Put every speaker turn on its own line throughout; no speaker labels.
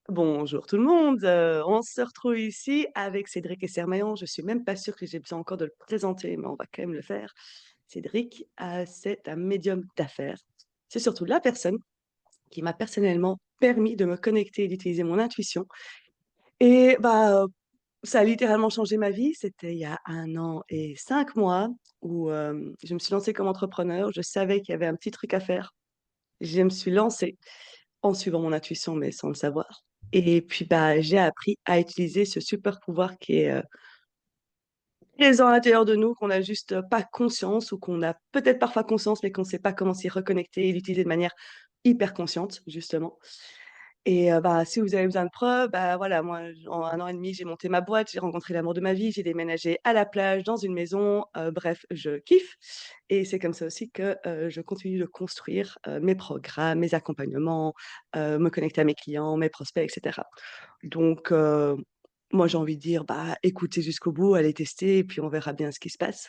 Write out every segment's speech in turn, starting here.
Bonjour tout le monde, on se retrouve ici avec Cédric et Sermaillon. Je suis même pas sûre que j'ai besoin encore de le présenter, mais on va quand même le faire. Cédric, c'est un médium d'affaires. C'est surtout la personne qui m'a personnellement permis de me connecter et d'utiliser mon intuition et ça a littéralement changé ma vie. C'était il y a 1 an et 5 mois où, je me suis lancée comme entrepreneur. Je savais qu'il y avait un petit truc à faire. Je me suis lancée en suivant mon intuition, mais sans le savoir. Et puis, j'ai appris à utiliser ce super pouvoir qui est présent à l'intérieur de nous, qu'on n'a juste pas conscience ou qu'on a peut-être parfois conscience, mais qu'on ne sait pas comment s'y reconnecter et l'utiliser de manière hyper consciente, justement. Et si vous avez besoin de preuves, voilà, moi, en 1 an et demi, j'ai monté ma boîte, j'ai rencontré l'amour de ma vie, j'ai déménagé à la plage, dans une maison, bref, je kiffe et c'est comme ça aussi que, je continue de construire, mes programmes, mes accompagnements, me connecter à mes clients, mes prospects et cetera. Donc moi, j'ai envie de dire, écoutez jusqu'au bout, allez tester et puis on verra bien ce qui se passe.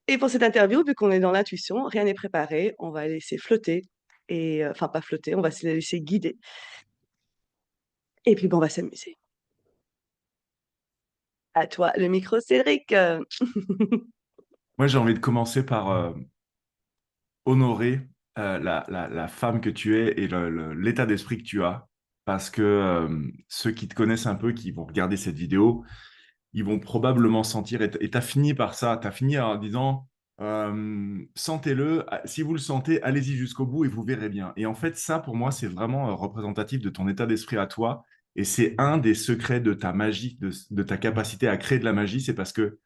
Et pour cette interview, vu qu'on est dans l'intuition, rien n'est préparé, on va laisser flotter et enfin pas flotter, on va se laisser guider et puis, on va s'amuser. À toi le micro Cédric.
Moi, j'ai envie de commencer par honorer la femme que tu es et l'état d'esprit que tu as. Parce que ceux qui te connaissent un peu, qui vont regarder cette vidéo, ils vont probablement sentir, et tu as fini par ça, tu as fini en disant, sentez-le, si vous le sentez, allez-y jusqu'au bout et vous verrez bien. Et en fait, ça, pour moi, c'est vraiment représentatif de ton état d'esprit à toi. Et c'est un des secrets de ta magie, de ta capacité à créer de la magie, c'est parce que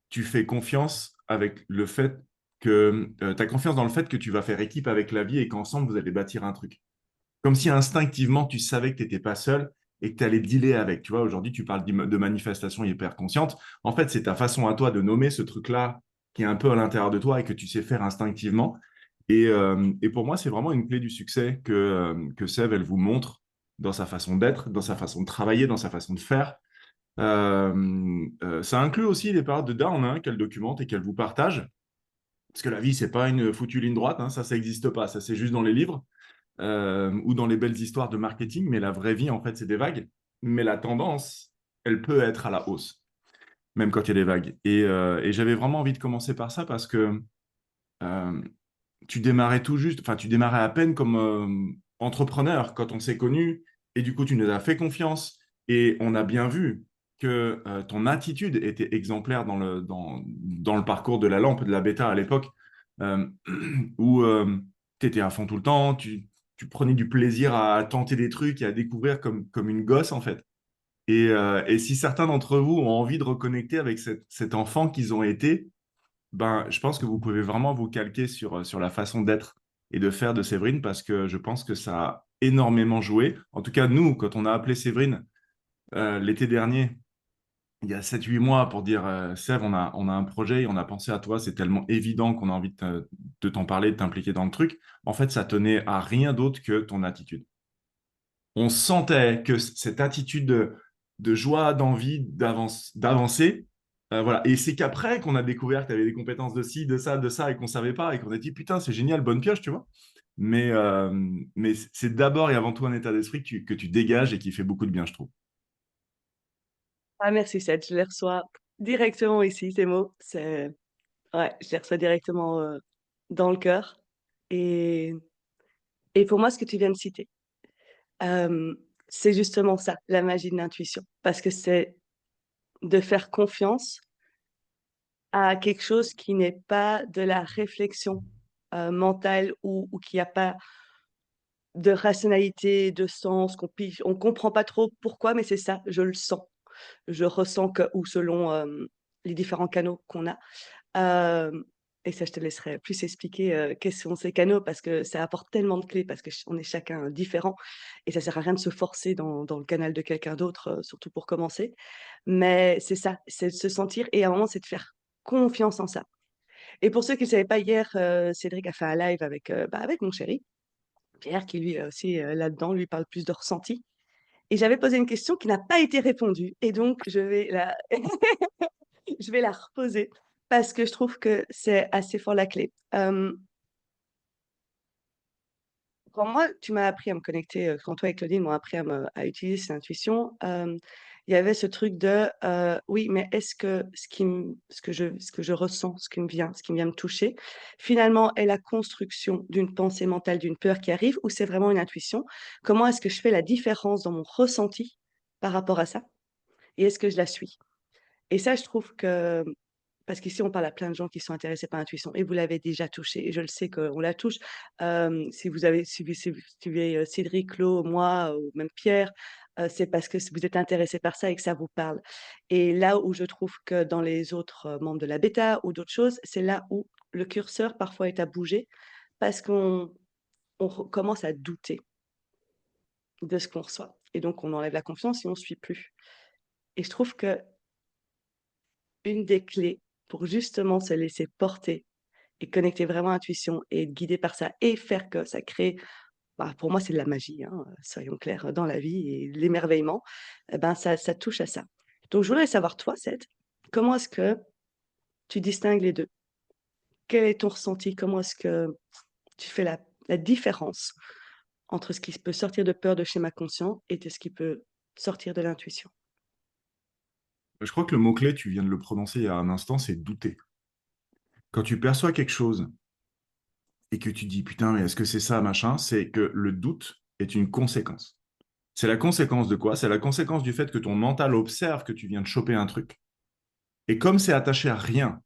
tu fais confiance avec le fait que tu as confiance dans le fait que tu vas faire équipe avec la vie et qu'ensemble vous allez bâtir un truc. Comme si instinctivement tu savais que tu n'étais pas seul et que tu allais dealer avec. Tu vois, aujourd'hui tu parles de manifestation hyper consciente. En fait, c'est ta façon à toi de nommer ce truc-là qui est un peu à l'intérieur de toi et que tu sais faire instinctivement. Et pour moi, c'est vraiment une clé du succès que Sève, elle vous montre dans sa façon d'être, dans sa façon de travailler, dans sa façon de faire. Ça inclut aussi les périodes de down qu'elle documente et qu'elle vous partage. Parce que la vie, c'est pas une foutue ligne droite, ça n'existe pas. Ça, c'est juste dans les livres ou dans les belles histoires de marketing. Mais la vraie vie, en fait, c'est des vagues. Mais la tendance, elle peut être à la hausse, même quand il y a des vagues. Et j'avais vraiment envie de commencer par ça parce que euh, tu démarrais tout juste, enfin, tu démarrais à peine comme entrepreneur quand on s'est connus. Et du coup, tu nous as fait confiance. Et on a bien vu que ton attitude était exemplaire dans le parcours de la lampe, de la bêta à l'époque, euh, où tu étais à fond tout le temps, tu prenais du plaisir à tenter des trucs et à découvrir comme une gosse, en fait. Et si certains d'entre vous ont envie de reconnecter avec cet enfant qu'ils ont été, ben, je pense que vous pouvez vraiment vous calquer sur la façon d'être et de faire de Séverine parce que je pense que ça a énormément joué. En tout cas, nous, quand on a appelé Séverine l'été dernier, il y a 7 8 mois, pour dire Sève, on a un projet et on a pensé à toi, c'est tellement évident qu'on a envie de t'en parler, de t'impliquer dans le truc. En fait, ça tenait à rien d'autre que ton attitude. On sentait que cette attitude de joie, d'envie, d'avancer, voilà. Et c'est qu'après qu'on a découvert que tu avais des compétences de ci, de ça, et qu'on savait pas, et qu'on a dit, putain, c'est génial, bonne pioche, tu vois. Mais c'est d'abord et avant tout un état d'esprit que tu dégages et qui fait beaucoup de bien, je trouve.
Ah merci Ced, je les reçois directement ici, ces mots. C'est ouais, je les reçois directement, dans le cœur et pour moi, ce que tu viens de citer, c'est justement ça, la magie de l'intuition. Parce que c'est de faire confiance à quelque chose qui n'est pas de la réflexion, mentale ou qui a pas de rationalité, de sens, on comprend pas trop pourquoi, mais c'est ça, je le sens. Je ressens que ou selon, les différents canaux qu'on a. Hem et ça, je te laisserai plus expliquer, quels sont ces canaux parce que ça apporte tellement de clés, parce que on est chacun différent et ça sert à rien de se forcer dans le canal de quelqu'un d'autre, surtout pour commencer. Mais c'est ça, c'est de se sentir et à un moment, c'est de faire confiance en ça. Et pour ceux qui ne savaient pas, hier, Cédric a fait un live avec, avec mon chéri, Pierre, qui lui, aussi, là-dedans, lui parle plus de ressenti et j'avais posé une question qui n'a pas été répondue et donc je vais la je vais la reposer parce que je trouve que c'est assez fort la clé. Quand moi, tu m'as appris à me connecter, quand toi et Claudine m'ont appris à utiliser cette intuition, il y avait ce truc de, oui, mais est-ce que ce que je ressens, ce qui me vient me toucher, finalement est la construction d'une pensée mentale, d'une peur qui arrive ou c'est vraiment une intuition? Comment est-ce que je fais la différence dans mon ressenti par rapport à ça et est-ce que je la suis? Et ça, je trouve que parce qu'ici, on parle à plein de gens qui sont intéressés par l'intuition et vous l'avez déjà touché et je le sais qu'on la touche. Si vous avez suivi si vous suivez, Cédric, Claude, moi ou même Pierre, c'est parce que vous êtes intéressés par ça et que ça vous parle. Et là où je trouve que dans les autres, membres de la bêta ou d'autres choses, c'est là où le curseur parfois est à bouger parce qu'on commence à douter de ce qu'on reçoit et donc on enlève la confiance et on ne suit plus. Et je trouve que une des clés pour justement se laisser porter et connecter vraiment à l'intuition et être guidé par ça et faire que ça crée bah, pour moi, c'est de la magie, hein, soyons clairs, dans la vie et l'émerveillement, et ben, ça touche à ça. Donc je voudrais savoir toi, Seth, comment est-ce que tu distingues les 2? Quel est ton ressenti? Comment est-ce que tu fais la différence entre ce qui peut sortir de peur de schéma conscient et de ce qui peut sortir de l'intuition?
Je crois que le mot-clé, tu viens de le prononcer il y a un instant, c'est douter. Quand tu perçois quelque chose et que tu dis, putain, mais est-ce que c'est ça, machin, c'est que le doute est une conséquence. C'est la conséquence de quoi? C'est la conséquence du fait que ton mental observe que tu viens de choper un truc. Et comme c'est attaché à rien,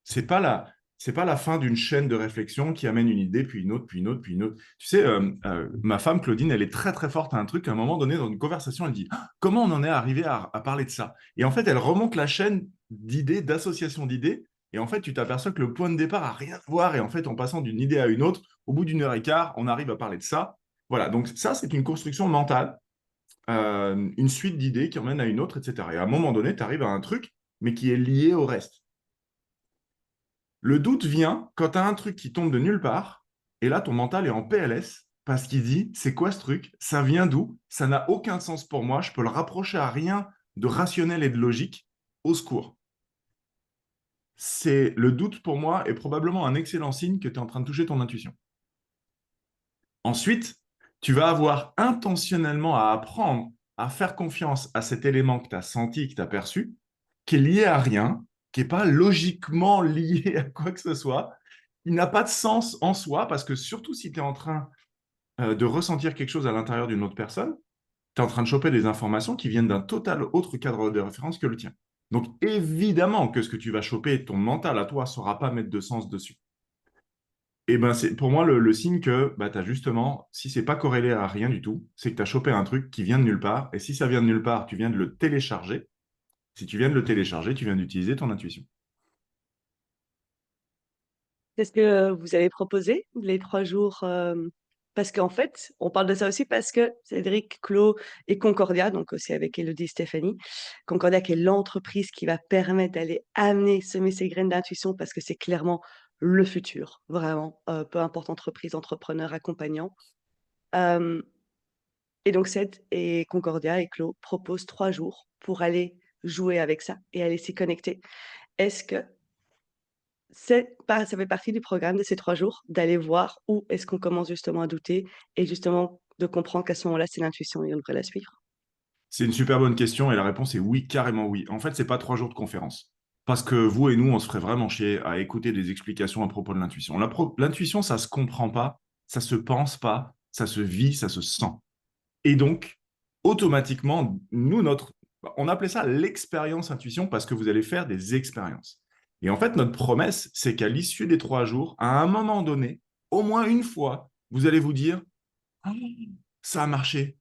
c'est pas c'est pas la fin d'une chaîne de réflexion qui amène une idée, puis une autre, puis une autre, puis une autre. Tu sais, ma femme, Claudine, elle est très, très forte à un truc. À un moment donné, dans une conversation, elle dit, ah, comment on en est arrivé à parler de ça? Et en fait, elle remonte la chaîne d'idées, d'associations d'idées. Et en fait, tu t'aperçois que le point de départ a rien à voir. Et en fait, en passant d'une idée à une autre, au bout d'une heure et quart, on arrive à parler de ça. Voilà, donc ça, c'est une construction mentale, une suite d'idées qui emmène à une autre, etc. Et à un moment donné, tu arrives à un truc, mais qui est lié au reste. Le doute vient quand tu as un truc qui tombe de nulle part, et là, ton mental est en PLS parce qu'il dit, c'est quoi ce truc? Ça vient d'où? Ça n'a aucun sens pour moi, je peux le rapprocher à rien de rationnel et de logique. Au secours. C'est le doute pour moi est probablement un excellent signe que tu es en train de toucher ton intuition. Ensuite, tu vas avoir intentionnellement à apprendre à faire confiance à cet élément que tu as senti, que tu as perçu, qui est lié à rien, qui n'est pas logiquement lié à quoi que ce soit. Il n'a pas de sens en soi, parce que surtout si tu es en train de ressentir quelque chose à l'intérieur d'une autre personne, tu es en train de choper des informations qui viennent d'un total autre cadre de référence que le tien. Donc évidemment que ce que tu vas choper, ton mental à toi ne saura pas mettre de sens dessus. Et ben c'est pour moi le signe que bah, tu as justement, si c'est pas corrélé à rien du tout, c'est que tu as chopé un truc qui vient de nulle part. Et si ça vient de nulle part, tu viens de le télécharger. Si tu viens de le télécharger, tu viens d'utiliser ton intuition.
Qu'est-ce que vous avez proposé les 3 jours, parce qu'en fait, on parle de ça aussi parce que Cédric, Claude et Concordia, donc aussi avec Élodie et Stéphanie. Concordia qui est l'entreprise qui va permettre d'aller amener, semer ces graines d'intuition parce que c'est clairement le futur, vraiment, peu importe entreprise, entrepreneur, accompagnant. Hem et donc Ced et Concordia et Claude proposent 3 jours pour aller jouer avec ça et aller s'y connecter. Est-ce que ça fait partie du programme de ces 3 jours, d'aller voir où est-ce qu'on commence justement à douter et justement de comprendre qu'à ce moment-là, c'est l'intuition et on devrait la suivre.
C'est une super bonne question et la réponse est oui, carrément oui. En fait, c'est pas 3 jours de conférence. Parce que vous et nous, on se ferait vraiment chier à écouter des explications à propos de l'intuition. L'intuition, ça se comprend pas, ça se pense pas, ça se vit, ça se sent. Et donc, automatiquement, on appelait ça l'expérience intuition parce que vous allez faire des expériences. Et en fait, notre promesse, c'est qu'à l'issue des 3 jours, à un moment donné, au moins une fois, vous allez vous dire, ah, ça a marché,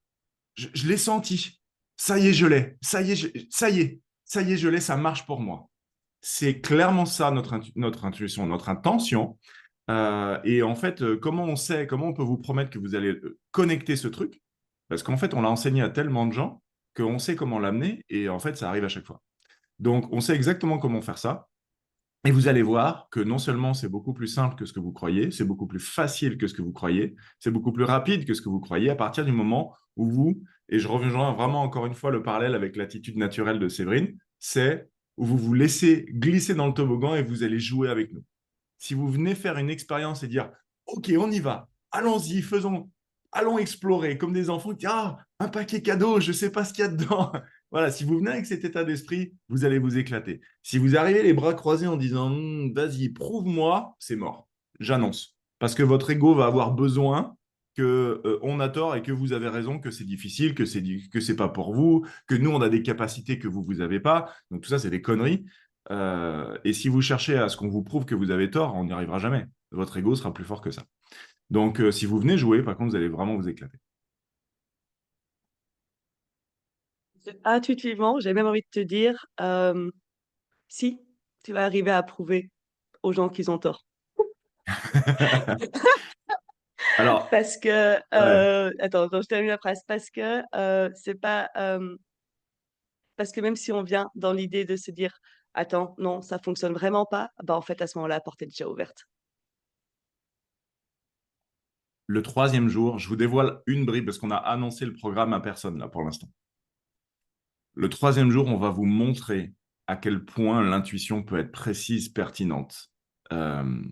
je l'ai senti, ça y est, je l'ai, ça y est, je l'ai, ça marche pour moi. C'est clairement ça notre intuition, notre intention. Et en fait, comment on sait, comment on peut vous promettre que vous allez connecter ce truc? Parce qu'en fait, on l'a enseigné à tellement de gens qu'on sait comment l'amener et en fait, ça arrive à chaque fois. Donc, on sait exactement comment faire ça. Et vous allez voir que non seulement c'est beaucoup plus simple que ce que vous croyez, c'est beaucoup plus facile que ce que vous croyez, c'est beaucoup plus rapide que ce que vous croyez à partir du moment où vous, et je rejoins vraiment encore une fois le parallèle avec l'attitude naturelle de Séverine, c'est où vous vous laissez glisser dans le toboggan et vous allez jouer avec nous. Si vous venez faire une expérience et dire, OK, on y va, allons-y, faisons, allons explorer, comme des enfants qui disent, ah, un paquet cadeau, je ne sais pas ce qu'il y a dedans. Voilà, si vous venez avec cet état d'esprit, vous allez vous éclater. Si vous arrivez les bras croisés en disant, vas-y, prouve-moi, c'est mort. J'annonce. Parce que votre ego va avoir besoin que on a tort et que vous avez raison, que c'est difficile, que c'est pas pour vous, que nous on a des capacités que vous avez pas. Donc tout ça c'est des conneries. Et si vous cherchez à ce qu'on vous prouve que vous avez tort, on n'y arrivera jamais. Votre ego sera plus fort que ça. Donc si vous venez jouer, par contre, vous allez vraiment vous éclater.
Intuitivement, j'ai même envie de te dire, si tu vas arriver à prouver aux gens qu'ils ont tort.
Alors,
Parce que,
ouais,
attends, je termine la phrase. Parce que c'est pas, parce que même si on vient dans l'idée de se dire, attends, non, ça fonctionne vraiment pas, bah en fait à ce moment-là, la porte est déjà ouverte.
le troisième jour, je vous dévoile une bribe parce qu'on a annoncé le programme à personne là pour l'instant. Le troisième jour, on va vous montrer à quel point l'intuition peut être précise, pertinente. Euh,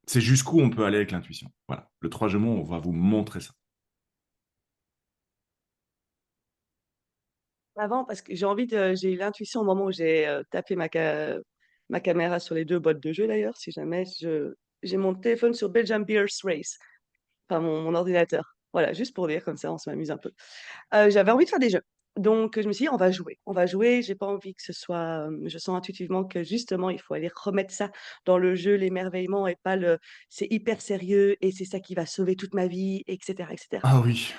c'est jusqu'où on peut aller avec l'intuition. Voilà. Le troisième jour, on va vous montrer ça.
Avant, parce que j'ai eu l'intuition au moment où j'ai tapé ma caméra sur les deux boîtes de jeu d'ailleurs, si jamais j'ai mon téléphone sur Belgium Beers Race, enfin mon ordinateur. Voilà, juste pour dire, comme ça, on s'amuse un peu. J'avais envie de faire des jeux. Donc, je me suis dit, on va jouer. On va jouer. J'ai pas envie que ce soit. Je sens intuitivement que justement, il faut aller remettre ça dans le jeu, l'émerveillement et pas le. C'est hyper sérieux et c'est ça qui va sauver toute ma vie, etc., etc.
Ah oui.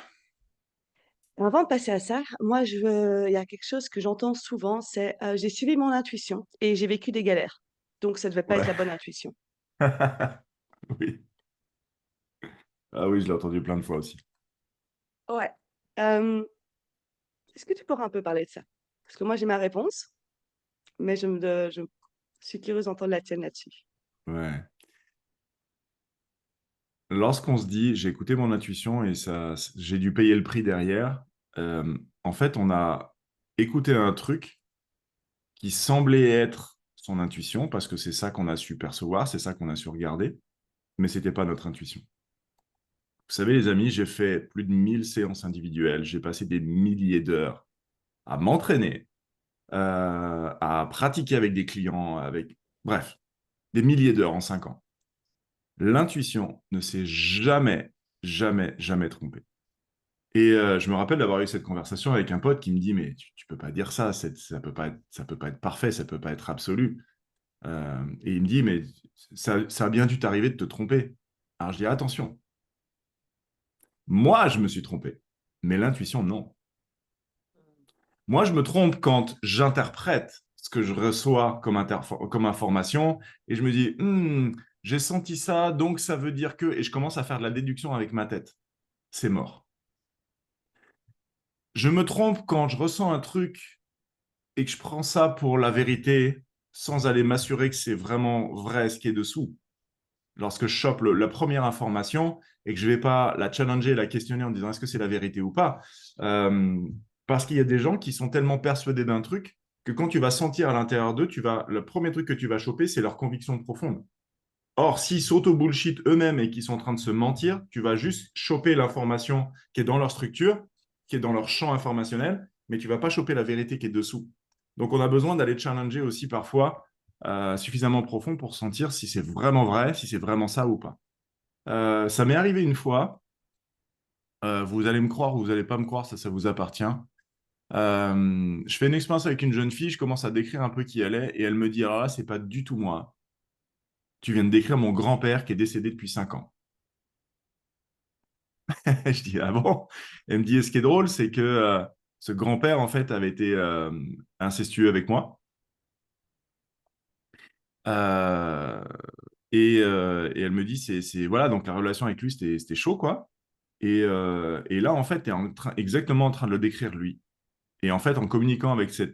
Avant de passer à ça, il y a quelque chose que j'entends souvent, c'est j'ai suivi mon intuition et j'ai vécu des galères. Donc, ça devait pas être
Ouais.
la bonne intuition.
Oui. Ah oui, je l'ai entendu plein de fois aussi.
Ouais. Euh, Est-ce que tu pourrais un peu parler de ça? Parce que moi, j'ai ma réponse, mais je suis curieuse d'entendre la tienne là-dessus.
Ouais. Lorsqu'on se dit, j'ai écouté mon intuition et ça, j'ai dû payer le prix derrière, en fait, on a écouté un truc qui semblait être son intuition, parce que c'est ça qu'on a su percevoir, c'est ça qu'on a su regarder, mais c'était pas notre intuition. Vous savez, les amis, j'ai fait plus de 1000 séances individuelles, j'ai passé des milliers d'heures à m'entraîner, à pratiquer avec des clients, bref, des milliers d'heures en 5 ans. L'intuition ne s'est jamais, jamais, jamais trompée. Et je me rappelle d'avoir eu cette conversation avec un pote qui me dit, mais tu peux pas dire ça, ça peut pas être parfait, ça peut pas être absolu. Et il me dit, mais ça a bien dû t'arriver de te tromper. Alors je dis, attention, moi je me suis trompé, mais l'intuition, non. Moi je me trompe quand j'interprète ce que je reçois comme information et je me dis, j'ai senti ça, donc ça veut dire que, et je commence à faire de la déduction avec ma tête. C'est mort. Je me trompe quand je ressens un truc et que je prends ça pour la vérité sans aller m'assurer que c'est vraiment vrai ce qui est dessous. Lorsque je chope la première information et que je ne vais pas la challenger, la questionner en disant est-ce que c'est la vérité ou pas, euh, parce qu'il y a des gens qui sont tellement persuadés d'un truc que quand tu vas sentir à l'intérieur d'eux, le premier truc que tu vas choper, c'est leur conviction profonde. Or, s'ils s'auto-bullshit eux-mêmes et qu'ils sont en train de se mentir, tu vas juste choper l'information qui est dans leur structure, qui est dans leur champ informationnel, mais tu ne vas pas choper la vérité qui est dessous. Donc, on a besoin d'aller challenger aussi parfois suffisamment profond pour sentir si c'est vraiment vrai, si c'est vraiment ça ou pas. Ça m'est arrivé une fois. Vous allez me croire ou vous n'allez pas me croire, ça vous appartient. Je fais une expérience avec une jeune fille, je commence à décrire un peu qui elle est, et elle me dit, ah là, c'est pas du tout moi. Tu viens de décrire mon grand-père qui est décédé depuis 5 ans. Je dis, ah bon? Elle me dit, et ce qui est drôle, c'est que ce grand-père, en fait, avait été incestueux avec moi. Euh, et elle me dit, voilà, donc la relation avec lui, c'était chaud, quoi. Et là, en fait, tu es exactement en train de le décrire, lui. Et en fait, en communiquant avec ce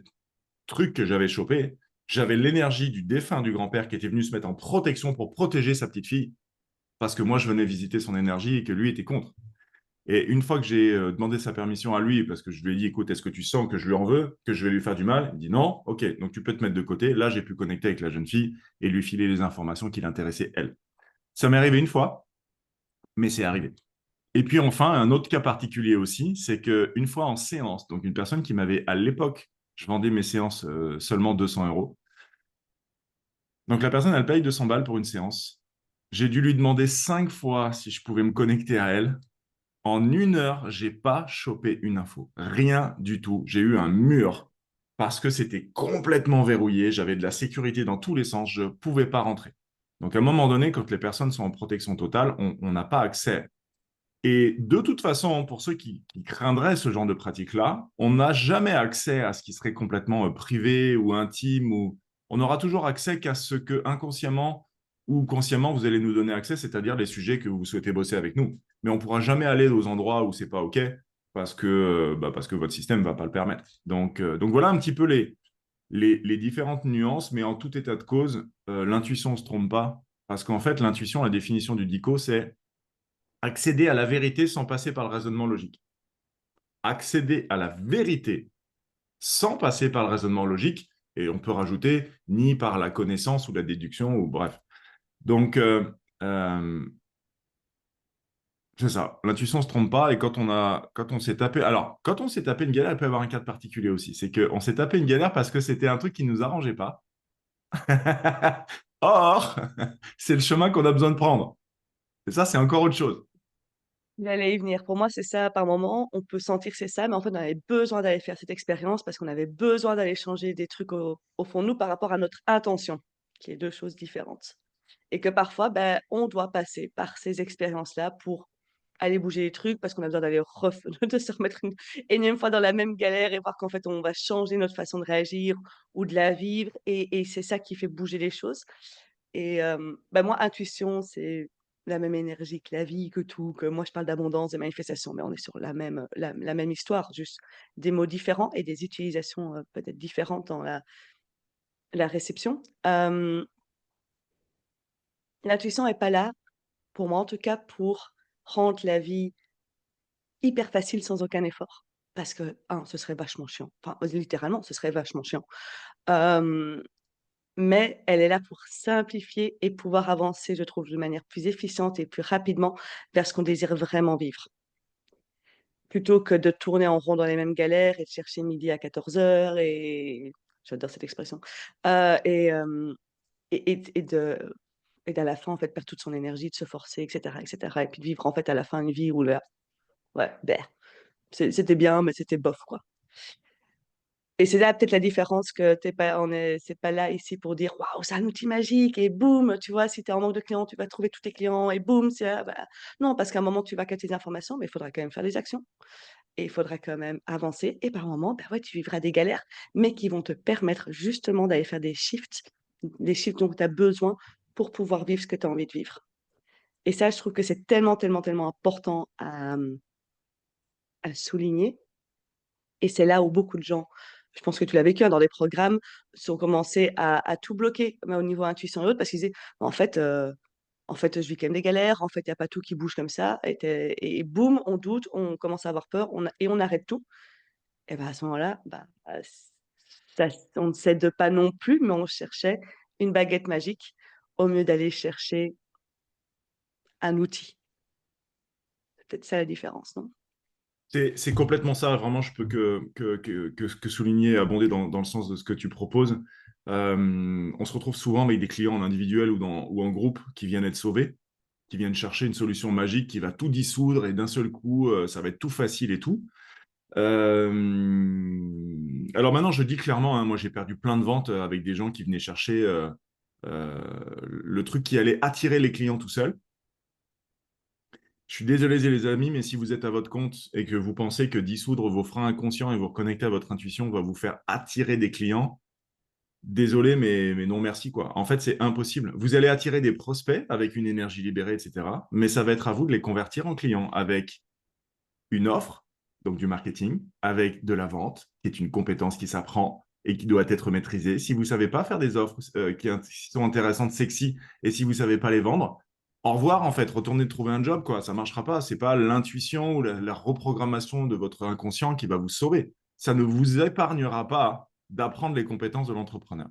truc que j'avais chopé, j'avais l'énergie du défunt du grand-père qui était venu se mettre en protection pour protéger sa petite fille, parce que moi, je venais visiter son énergie et que lui était contre. Et une fois que j'ai demandé sa permission à lui, parce que je lui ai dit, écoute, est-ce que tu sens que je lui en veux, que je vais lui faire du mal? Il me dit non, ok, donc tu peux te mettre de côté. Là, j'ai pu connecter avec la jeune fille et lui filer les informations qui l'intéressaient, elle. Ça m'est arrivé une fois, mais c'est arrivé. Et puis enfin, un autre cas particulier aussi, c'est qu'une fois en séance, donc une personne qui m'avait, à l'époque, je vendais mes séances seulement 200 euros. Donc la personne, elle paye 200 balles pour une séance. J'ai dû lui demander 5 fois si je pouvais me connecter à elle. En 1 heure, j'ai pas chopé une info. Rien du tout. J'ai eu un mur parce que c'était complètement verrouillé. J'avais de la sécurité dans tous les sens. Je ne pouvais pas rentrer. Donc, à un moment donné, quand les personnes sont en protection totale, on n'a pas accès. Et de toute façon, pour ceux qui craindraient ce genre de pratique-là, on n'a jamais accès à ce qui serait complètement privé ou intime. Ou... On aura toujours accès qu'à ce que inconsciemment ou consciemment vous allez nous donner accès, c'est-à-dire les sujets que vous souhaitez bosser avec nous. Mais on ne pourra jamais aller aux endroits où c'est pas OK parce que votre système ne va pas le permettre. Donc voilà un petit peu les différentes nuances, mais en tout état de cause, l'intuition ne se trompe pas. Parce qu'en fait, l'intuition, la définition du DICO, c'est accéder à la vérité sans passer par le raisonnement logique. Accéder à la vérité sans passer par le raisonnement logique, et on peut rajouter ni par la connaissance ou la déduction, ou bref. Donc, euh, c'est ça. L'intuition ne se trompe pas, et quand on s'est tapé... Alors, quand on s'est tapé une galère, il peut y avoir un cas particulier aussi. C'est qu'on s'est tapé une galère parce que c'était un truc qui ne nous arrangeait pas. Or, c'est le chemin qu'on a besoin de prendre. Et ça, c'est encore autre chose.
J'allais y venir. Pour moi, c'est ça, par moment, on peut sentir que c'est ça, mais en fait, on avait besoin d'aller faire cette expérience parce qu'on avait besoin d'aller changer des trucs au fond de nous par rapport à notre intention, qui est deux choses différentes. Et que parfois, ben, on doit passer par ces expériences-là pour aller bouger les trucs parce qu'on a besoin d'aller de se remettre une énième fois dans la même galère et voir qu'en fait, on va changer notre façon de réagir ou de la vivre. Et c'est ça qui fait bouger les choses. Et bah, moi, intuition, c'est la même énergie que la vie, que tout, que moi, je parle d'abondance, de manifestation, mais on est sur la même histoire, juste des mots différents et des utilisations peut-être différentes dans la réception. L'intuition n'est pas là, pour moi en tout cas, pour rendre la vie hyper facile sans aucun effort. Parce que, un, ce serait vachement chiant. Enfin, littéralement, ce serait vachement chiant. Euh, mais elle est là pour simplifier et pouvoir avancer, je trouve, de manière plus efficiente et plus rapidement vers ce qu'on désire vraiment vivre. Plutôt que de tourner en rond dans les mêmes galères et de chercher midi à 14 heures et j'adore cette expression. Euh, et, euh, et d'à la fin, en fait, perdre toute son énergie, de se forcer, etc., etc. Et puis de vivre, en fait, à la fin, une vie où, là, ouais, ben, c'était bien, mais c'était bof, quoi. Et c'est là peut-être la différence que c'est pas là ici pour dire waouh, c'est un outil magique et boum, tu vois, si tu es en manque de clients, tu vas trouver tous tes clients et boum, bah, non, parce qu'à un moment, tu vas capter des informations, mais il faudra quand même faire des actions et il faudra quand même avancer. Et par moment, bah ouais, tu vivras des galères, mais qui vont te permettre justement d'aller faire des shifts dont tu as besoin pour pouvoir vivre ce que tu as envie de vivre. Et ça, je trouve que c'est tellement, tellement, tellement important à souligner. Et c'est là où beaucoup de gens, je pense que tu l'as vécu, hein, dans des programmes, sont commencés à tout bloquer au niveau intuition et autres, parce qu'ils disaient, en fait, je vis quand même des galères, en fait, il n'y a pas tout qui bouge comme ça, et boum, on doute, on commence à avoir peur, et on arrête tout. Et ben à ce moment-là, bah, ça, on ne cède pas non plus, mais on cherchait une baguette magique au mieux d'aller chercher un outil. C'est peut-être ça la différence, non?
C'est complètement ça. Vraiment, je peux que souligner, abonder dans le sens de ce que tu proposes. On se retrouve souvent avec des clients en individuel ou en groupe qui viennent être sauvés, qui viennent chercher une solution magique qui va tout dissoudre et d'un seul coup, ça va être tout facile et tout. Alors maintenant, je dis clairement, hein, moi j'ai perdu plein de ventes avec des gens qui venaient chercher euh, le truc qui allait attirer les clients tout seul. Je suis désolé les amis, mais si vous êtes à votre compte et que vous pensez que dissoudre vos freins inconscients et vous reconnecter à votre intuition va vous faire attirer des clients, désolé, mais non merci quoi. En fait, c'est impossible. Vous allez attirer des prospects avec une énergie libérée, etc. Mais ça va être à vous de les convertir en clients avec une offre, donc du marketing, avec de la vente, qui est une compétence qui s'apprend et qui doit être maîtrisée. Si vous ne savez pas faire des offres qui sont intéressantes, sexy, et si vous ne savez pas les vendre, au revoir en fait, retournez trouver un job, quoi. Ça ne marchera pas. C'est pas l'intuition ou la reprogrammation de votre inconscient qui va vous sauver. Ça ne vous épargnera pas d'apprendre les compétences de l'entrepreneur.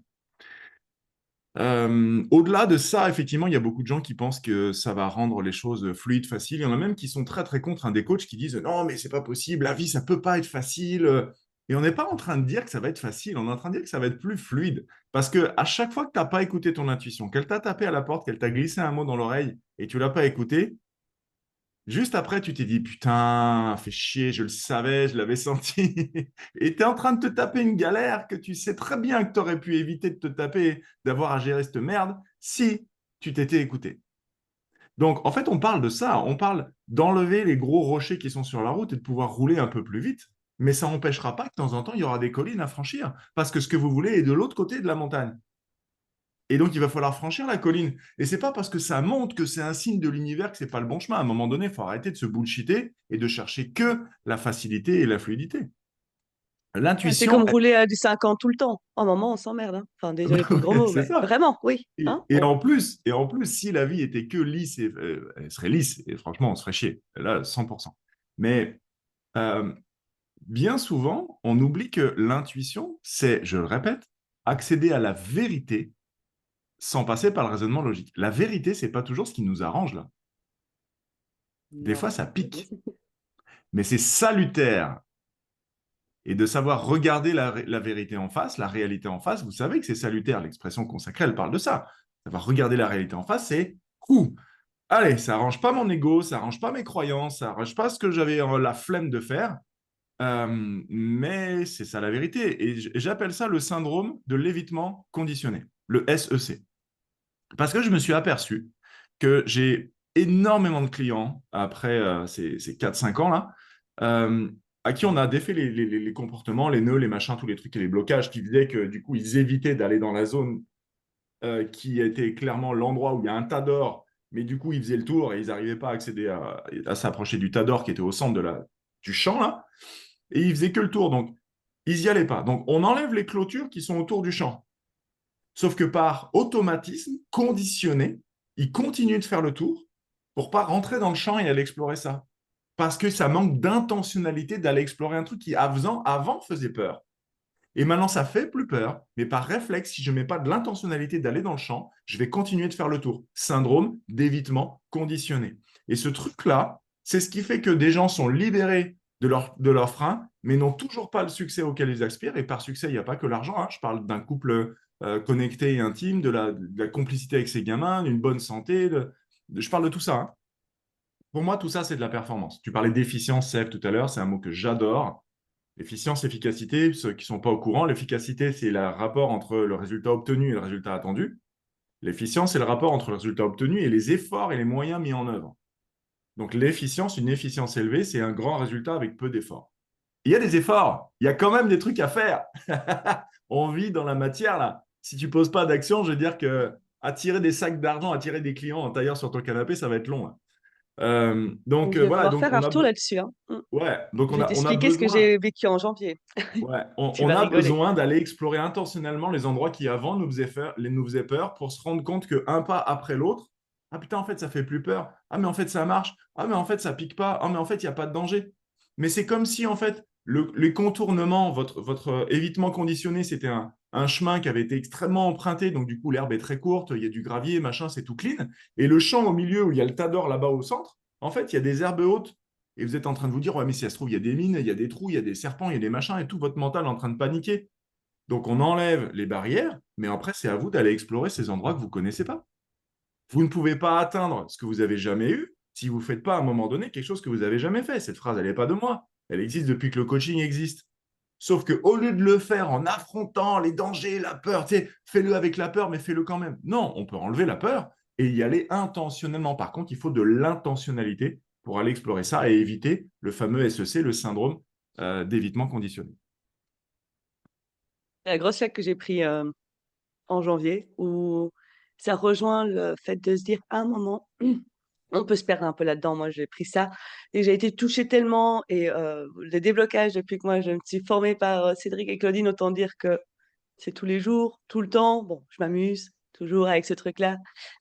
Au-delà de ça, effectivement, il y a beaucoup de gens qui pensent que ça va rendre les choses fluides, faciles. Il y en a même qui sont très, très contre des coachs qui disent non, mais c'est pas possible, la vie, ça peut pas être facile. Et on n'est pas en train de dire que ça va être facile, on est en train de dire que ça va être plus fluide. Parce que à chaque fois que tu n'as pas écouté ton intuition, qu'elle t'a tapé à la porte, qu'elle t'a glissé un mot dans l'oreille et tu l'as pas écouté, juste après, tu t'es dit, putain, fait chier, je le savais, je l'avais senti. Et tu es en train de te taper une galère que tu sais très bien que tu aurais pu éviter de te taper, d'avoir à gérer cette merde, si tu t'étais écouté. Donc, en fait, on parle de ça. On parle d'enlever les gros rochers qui sont sur la route et de pouvoir rouler un peu plus vite. Mais ça n'empêchera pas que de temps en temps, il y aura des collines à franchir. Parce que ce que vous voulez est de l'autre côté de la montagne. Et donc, il va falloir franchir la colline. Et c'est pas parce que ça monte que c'est un signe de l'univers que c'est pas le bon chemin. À un moment donné, il faut arrêter de se bullshiter et de chercher que la facilité et la fluidité.
Ouais, c'est comme
L'intuition,
rouler à du 50 tout le temps. À un moment, on s'emmerde, hein. Enfin, désolé pour le gros mot,
c'est
mais
ça.
vraiment, oui.
Et,
Hein,
et
bon.
en plus, et en plus, si la vie était que lisse, elle serait lisse. Et franchement, on se ferait chier. Là, 100%. Mais euh, bien souvent, on oublie que l'intuition, c'est, je le répète, accéder à la vérité sans passer par le raisonnement logique. La vérité, c'est pas toujours ce qui nous arrange là. Des
Non.
fois, ça pique. Mais c'est salutaire. Et de savoir regarder la vérité en face, la réalité en face, vous savez que c'est salutaire. L'expression consacrée, elle parle de ça. Savoir regarder la réalité en face, c'est ouh, allez, ça arrange pas mon ego, ça arrange pas mes croyances, ça arrange pas ce que j'avais la flemme de faire. Mais c'est ça la vérité. Et j'appelle ça le syndrome de l'évitement conditionné, le SEC. Parce que je me suis aperçu que j'ai énormément de clients après ces 4-5 ans là, euh, à qui on a défait les comportements, les nœuds, les machins, tous les trucs et les blocages qui faisaient que du coup ils évitaient d'aller dans la zone qui était clairement l'endroit où il y a un tas d'or, mais du coup ils faisaient le tour et ils n'arrivaient pas à accéder à s'approcher du tas d'or qui était au centre du champ là, et ils faisaient que le tour, donc ils n'y allaient pas. Donc on enlève les clôtures qui sont autour du champ. Sauf que par automatisme, conditionné, il continue de faire le tour pour pas rentrer dans le champ et aller explorer ça. Parce que ça manque d'intentionnalité d'aller explorer un truc qui, avant, faisait peur. Et maintenant, ça fait plus peur, mais par réflexe, si je ne mets pas de l'intentionnalité d'aller dans le champ, je vais continuer de faire le tour. Syndrome d'évitement conditionné. Et ce truc-là, c'est ce qui fait que des gens sont libérés de leur frein, mais n'ont toujours pas le succès auquel ils aspirent. Et par succès, il n'y a pas que l'argent, hein. Je parle d'un couple connecté et intime, de la complicité avec ses gamins, d'une bonne santé. Je parle de tout ça, hein. Pour moi, tout ça, c'est de la performance. Tu parlais d'efficience, Sèvres, tout à l'heure, c'est un mot que j'adore. Efficience, efficacité, ceux qui ne sont pas au courant, l'efficacité, c'est le rapport entre le résultat obtenu et le résultat attendu. L'efficience, c'est le rapport entre le résultat obtenu et les efforts et les moyens mis en œuvre. Donc l'efficience, une efficience élevée, c'est un grand résultat avec peu d'efforts. Il y a des efforts, il y a quand même des trucs à faire. On vit dans la matière, là. Si tu ne poses pas d'action, je veux dire que attirer des sacs d'argent, attirer des clients en tailleur sur ton canapé, ça va être long, hein.
Donc,
Donc
je vais
voilà,
devoir
donc
faire un retour là-dessus, hein.
ouais, donc
Je vais
on a
t'expliquer ce que
besoin.
j'ai vécu en janvier.
Ouais, on,
Tu
on
vas
a
rigoler.
besoin d'aller explorer intentionnellement les endroits qui avant nous faisaient peur pour se rendre compte qu'un pas après l'autre, ah putain, en fait, ça fait plus peur. Ah, mais en fait, ça marche. Ah, mais en fait, ça pique pas. Ah, mais en fait, il n'y a pas de danger. Mais c'est comme si, en fait, les contournements, votre évitement conditionné, c'était un chemin qui avait été extrêmement emprunté. Donc, du coup, l'herbe est très courte, il y a du gravier, machin, c'est tout clean. Et le champ au milieu où il y a le tas d'or là-bas au centre, en fait, il y a des herbes hautes et vous êtes en train de vous dire, ouais, mais si ça se trouve, il y a des mines, il y a des trous, il y a des serpents, il y a des machins, et tout votre mental est en train de paniquer. Donc on enlève les barrières, mais après, c'est à vous d'aller explorer ces endroits que vous ne connaissez pas. Vous ne pouvez pas atteindre ce que vous avez jamais eu si vous ne faites pas à un moment donné quelque chose que vous n'avez jamais fait. Cette phrase, elle n'est pas de moi. Elle existe depuis que le coaching existe. Sauf qu'au lieu de le faire en affrontant les dangers, la peur, tu sais, fais-le avec la peur, mais fais-le quand même. Non, on peut enlever la peur et y aller intentionnellement. Par contre, il faut de l'intentionnalité pour aller explorer ça et éviter le fameux SEC, le syndrome d'évitement conditionné.
La grosse claque que j'ai pris en janvier, où ça rejoint le fait de se dire à un moment, on peut se perdre un peu là-dedans. Moi, j'ai pris ça et j'ai été touchée tellement. Et le déblocage, depuis que moi, je me suis formée par Cédric et Claudine, autant dire que c'est tous les jours, tout le temps. Bon, je m'amuse. toujours avec ce truc-là.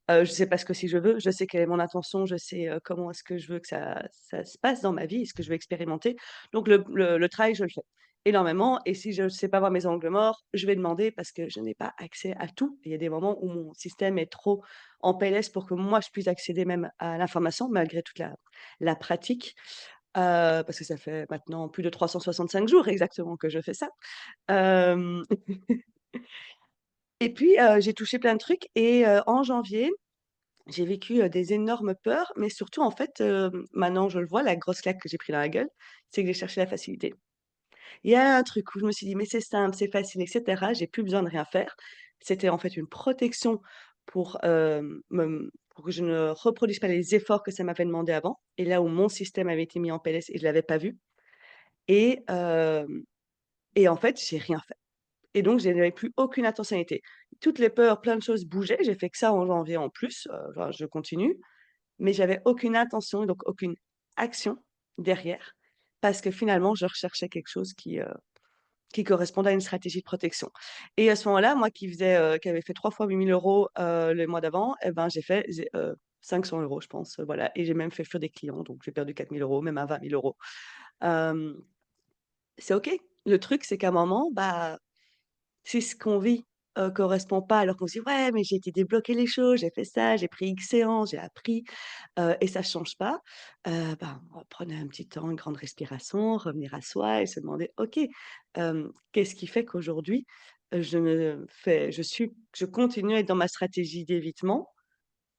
Je sais pas ce que si je veux, je sais quelle est mon intention, je sais, comment est-ce que je veux que ça se passe dans ma vie et ce que je veux expérimenter. Donc le travail, je le fais énormément et si je ne sais pas voir mes angles morts, je vais demander parce que je n'ai pas accès à tout. Il y a des moments où mon système est trop en PLS pour que moi je puisse accéder même à l'information malgré toute la pratique, parce que ça fait maintenant plus de 365 jours exactement que je fais ça. Hem Et puis, j'ai touché plein de trucs et en janvier, j'ai vécu, des énormes peurs, mais surtout, en fait, maintenant je le vois, la grosse claque que j'ai pris dans la gueule, c'est que j'ai cherché la facilité. Il y a un truc où je me suis dit: «Mais c'est simple, c'est facile et cetera, j'ai plus besoin de rien faire». C'était en fait une protection pour, pour que je ne reproduise pas les efforts que ça m'avait demandé avant et là où mon système avait été mis en PLS et je l'avais pas vu et et en fait, j'ai rien fait. Et donc je n'avais plus aucune intentionnalité. Toutes les peurs, plein de choses bougeaient, j'ai fait que ça en janvier en plus, enfin je continue, mais j'avais aucune intention et donc aucune action derrière, parce que finalement je recherchais quelque chose qui correspondait à une stratégie de protection. Et à ce moment-là, moi qui avait fait 3 fois 8 000 €, le mois d'avant et ben j'ai fait 500 € je pense, voilà et j'ai même fait fuir des clients, donc j'ai perdu 4 000 €, même à 20 000 €. Hem, c'est OK. Le truc, c'est qu'à un moment, bah si ce qu'on vit, correspond pas alors qu'on se dit: «Ouais, mais j'ai été débloquer les choses, j'ai fait ça, j'ai pris X séances, j'ai appris», et ça change pas, ben, prenez un petit temps, une grande respiration, revenir à soi et se demander: «OK, qu'est-ce qui fait qu'aujourd'hui, je continue à être dans ma stratégie d'évitement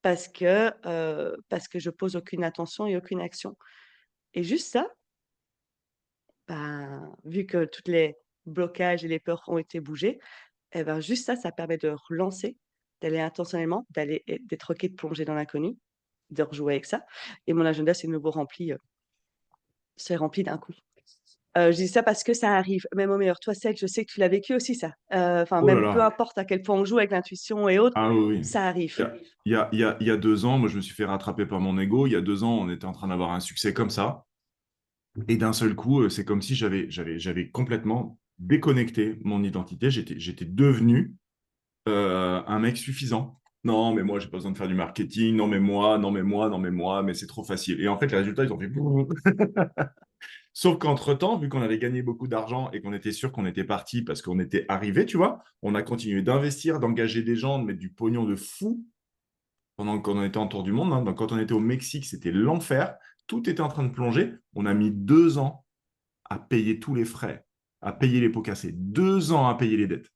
parce que je pose aucune attention et aucune action?» Et juste ça, ben, vu que toutes les blocages et les peurs ont été bougés, et ben, juste ça, ça permet de relancer, d'aller intentionnellement, d'aller et d'être OK de plonger dans l'inconnu, de rejouer avec ça et mon agenda s'est rempli d'un coup. Je dis ça parce que ça arrive, même au meilleur. Toi, Ced, je sais que tu l'as vécu aussi ça. Enfin,
Oh là
même peu
là.
importe à quel point on joue avec l'intuition et autres,
Ah oui, oui.
ça arrive.
Il y a 2 ans, moi, je me suis fait rattraper par mon ego. Il y a 2 ans, on était en train d'avoir un succès comme ça. Et d'un seul coup, c'est comme si j'avais complètement déconnecté mon identité. J'étais devenu un mec suffisant. Non, mais moi, j'ai pas besoin de faire du marketing. Non, mais moi, non, mais moi, non, mais moi, mais c'est trop facile. Et en fait, les résultats, ils ont fait. Sauf qu'entre-temps, vu qu'on avait gagné beaucoup d'argent et qu'on était sûr qu'on était parti parce qu'on était arrivé, tu vois, on a continué d'investir, d'engager des gens, de mettre du pognon de fou pendant qu'on était en tour du monde, hein. Donc, quand on était au Mexique, c'était l'enfer. Tout était en train de plonger. On a mis 2 ans à payer tous les frais, à payer les pots cassés. 2 ans à payer les dettes.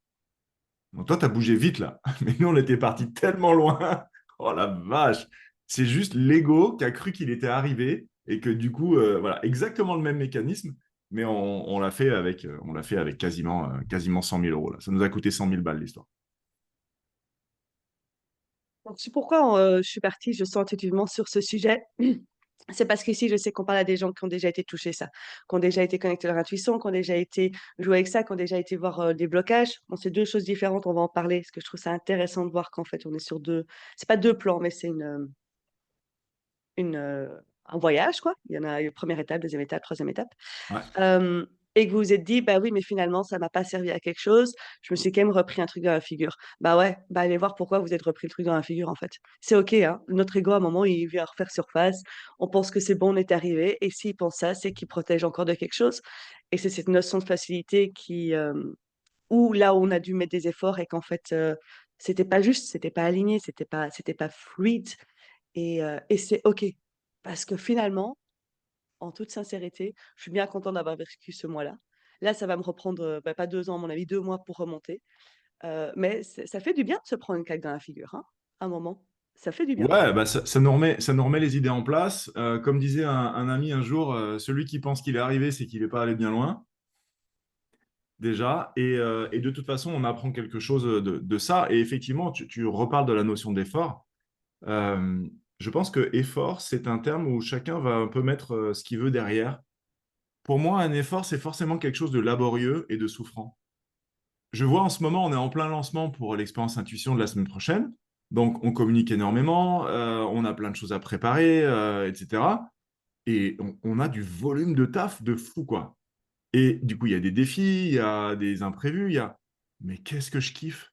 Donc, toi, tu as bougé vite là. Mais nous, on était parti tellement loin. Oh la vache. C'est juste l'ego qui a cru qu'il était arrivé et que du coup, voilà, exactement le même mécanisme. Mais on l'a fait avec quasiment 100 000 euros. Là. Ça nous a coûté 100 000 balles l'histoire.
Donc c'est pourquoi, je suis partie, je sens intuitivement sur ce sujet. C'est parce qu'ici, je sais qu'on parle à des gens qui ont déjà été touchés ça, qui ont déjà été connectés à leur intuition, qui ont déjà été jouer avec ça, qui ont déjà été voir, des blocages. Bon, c'est 2 choses différentes, on va en parler, parce que je trouve ça intéressant de voir qu'en fait, on est sur 2. C'est pas 2 plans, mais c'est une, un voyage quoi. Il y en a une 1re étape, 2e étape, 3e étape.
Ouais.
Hem Et que vous vous êtes dit: «Bah oui, mais finalement ça m'a pas servi à quelque chose, je me suis quand même repris un truc dans la figure». Bah ouais, bah allez voir pourquoi vous êtes repris le truc dans la figure en fait. C'est OK, hein, notre ego à un moment il vient refaire surface, on pense que c'est bon, on est arrivé et s'il pense ça, c'est qu'il protège encore de quelque chose et c'est cette notion de facilité qui, où là où on a dû mettre des efforts et qu'en fait, c'était pas juste, c'était pas aligné, c'était pas fluide et c'est OK. Parce que finalement, en toute sincérité, je suis bien contente d'avoir vécu ce mois-là. Là, ça va me reprendre, bah, pas 2 ans, à mon avis, 2 mois pour remonter, mais ça fait du bien de se prendre une claque dans la figure, hein, un moment. Ça fait du bien.
Ouais, bah ça nous remet les idées en place. Comme disait un ami un jour, celui qui pense qu'il est arrivé, c'est qu'il n'est pas allé bien loin, déjà. Et de toute façon, on apprend quelque chose de ça. Et effectivement, tu reparles de la notion d'effort. Euh, je pense que effort, c'est un terme où chacun va un peu mettre ce qu'il veut derrière. Pour moi, un effort, c'est forcément quelque chose de laborieux et de souffrant. Je vois en ce moment, on est en plein lancement pour l'expérience intuition de la semaine prochaine. Donc, on communique énormément, on a plein de choses à préparer, etc. Et on a du volume de taf de fou, quoi. Et du coup, il y a des défis, il y a des imprévus, il y a... Mais qu'est-ce que je kiffe?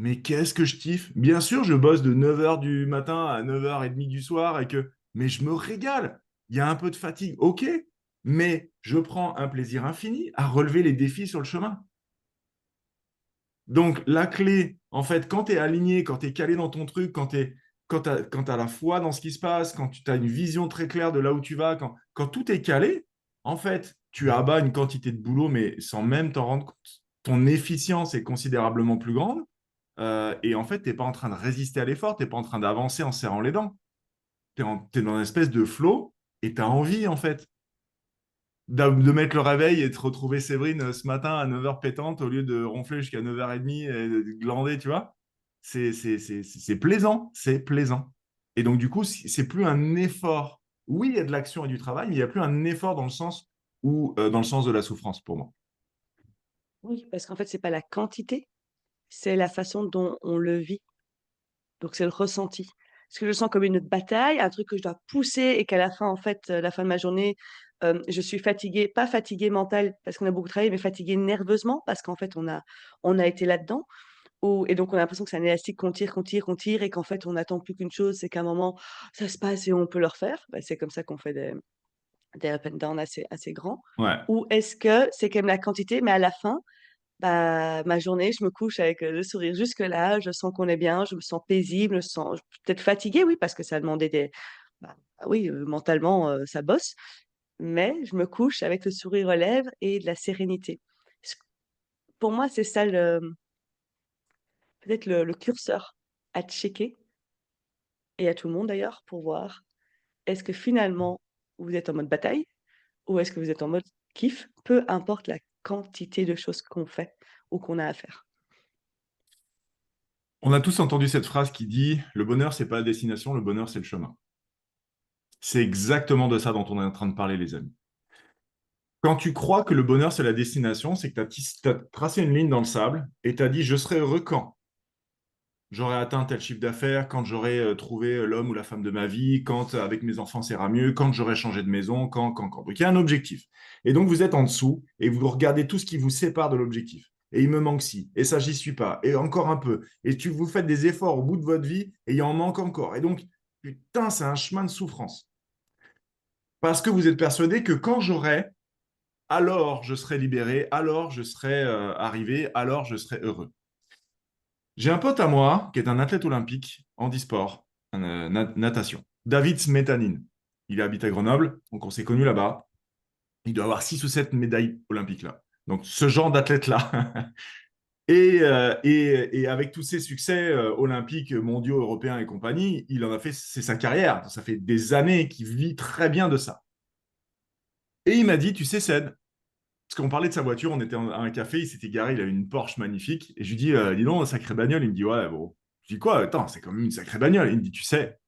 Mais qu'est-ce que je kiffe? Bien sûr, je bosse de 9 heures du matin à 9h30 du soir mais je me régale. Il y a un peu de fatigue, ok, mais je prends un plaisir infini à relever les défis sur le chemin. Donc, la clé, en fait, quand tu es aligné, quand tu es calé dans ton truc, quand tu as la foi dans ce qui se passe, quand tu as une vision très claire de là où tu vas, quand tout est calé, en fait, tu abats une quantité de boulot, mais sans même t'en rendre compte. Ton efficience est considérablement plus grande. Et en fait, tu n'es pas en train de résister à l'effort, tu n'es pas en train d'avancer en serrant les dents. Tu es dans une espèce de flow et tu as envie, en fait, de mettre le réveil et de retrouver Séverine ce matin à 9h pétante au lieu de ronfler jusqu'à 9h30 et de glander, tu vois. C'est plaisant, c'est plaisant. Et donc, du coup, c'est plus un effort. Oui, il y a de l'action et du travail, mais il n'y a plus un effort dans le sens de la souffrance pour moi.
Oui, parce qu'en fait, c'est pas la quantité, c'est la façon dont on le vit. Donc c'est le ressenti. Est-ce que je le sens comme une bataille, un truc que je dois pousser et qu'à la fin, en fait, la fin de ma journée, je suis fatiguée, pas fatiguée mentale parce qu'on a beaucoup travaillé, mais fatiguée nerveusement parce qu'en fait, on a été là-dedans. Et donc, on a l'impression que c'est un élastique qu'on tire, qu'on tire, qu'on tire et qu'en fait, on n'attend plus qu'une chose, c'est qu'à un moment, ça se passe et on peut le refaire. Bah, c'est comme ça qu'on fait des up and down assez grands.
Ouais.
Ou est-ce que c'est quand même la quantité, mais à la fin, bah, ma journée, je me couche avec le sourire jusque-là, je sens qu'on est bien, je me sens paisible, je me sens peut-être fatiguée, oui, parce que ça a demandé oui, mentalement, ça bosse, mais je me couche avec le sourire aux lèvres et de la sérénité. Ce- Pour moi, c'est ça peut-être le curseur à checker, et à tout le monde d'ailleurs, pour voir est-ce que finalement vous êtes en mode bataille ou est-ce que vous êtes en mode kiff, peu importe la quantité de choses qu'on fait ou qu'on a à faire.
On a tous entendu cette phrase qui dit, le bonheur, c'est pas la destination, le bonheur, c'est le chemin. C'est exactement de ça dont on est en train de parler, les amis. Quand tu crois que le bonheur, c'est la destination, c'est que tu as tracé une ligne dans le sable et tu as dit, je serai heureux quand j'aurai atteint tel chiffre d'affaires, quand j'aurai trouvé l'homme ou la femme de ma vie, quand avec mes enfants, ça ira mieux, quand j'aurai changé de maison, quand. Donc, il y a un objectif. Et donc, vous êtes en dessous et vous regardez tout ce qui vous sépare de l'objectif. Et il me manque ci, et ça, j'y suis pas, et encore un peu. Et vous faites des efforts au bout de votre vie et il en manque encore. Et donc, putain, c'est un chemin de souffrance. Parce que vous êtes persuadé que quand j'aurai, alors je serai libéré, alors je serai arrivé, alors je serai heureux. J'ai un pote à moi qui est un athlète olympique en e-sport, natation. David Smetanin. Il habite à Grenoble, donc on s'est connus là-bas. Il doit avoir 6 ou 7 médailles olympiques là. Donc ce genre d'athlète-là. Et avec tous ses succès olympiques, mondiaux, européens et compagnie, il en a fait, c'est sa carrière. Ça fait des années qu'il vit très bien de ça. Et il m'a dit, tu sais, Ced, parce qu'on parlait de sa voiture, on était à un café, il s'était garé, il a une Porsche magnifique. Et je lui dis, dis donc, sacrée bagnole. Il me dit, ouais, bon. Je dis, quoi? Attends, c'est quand même une sacrée bagnole. Il me dit, tu sais,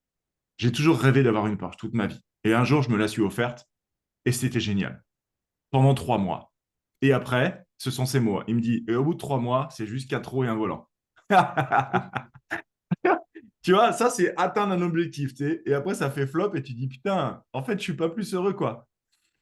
j'ai toujours rêvé d'avoir une Porsche toute ma vie. Et un jour, je me la suis offerte et c'était génial. Pendant 3 mois. Et après, ce sont ses mots. Il me dit, et au bout de 3 mois, c'est juste 4 roues et un volant. Tu vois, ça, c'est atteindre un objectif, tu sais. Et après, ça fait flop et tu dis, putain, en fait, je suis pas plus heureux, quoi.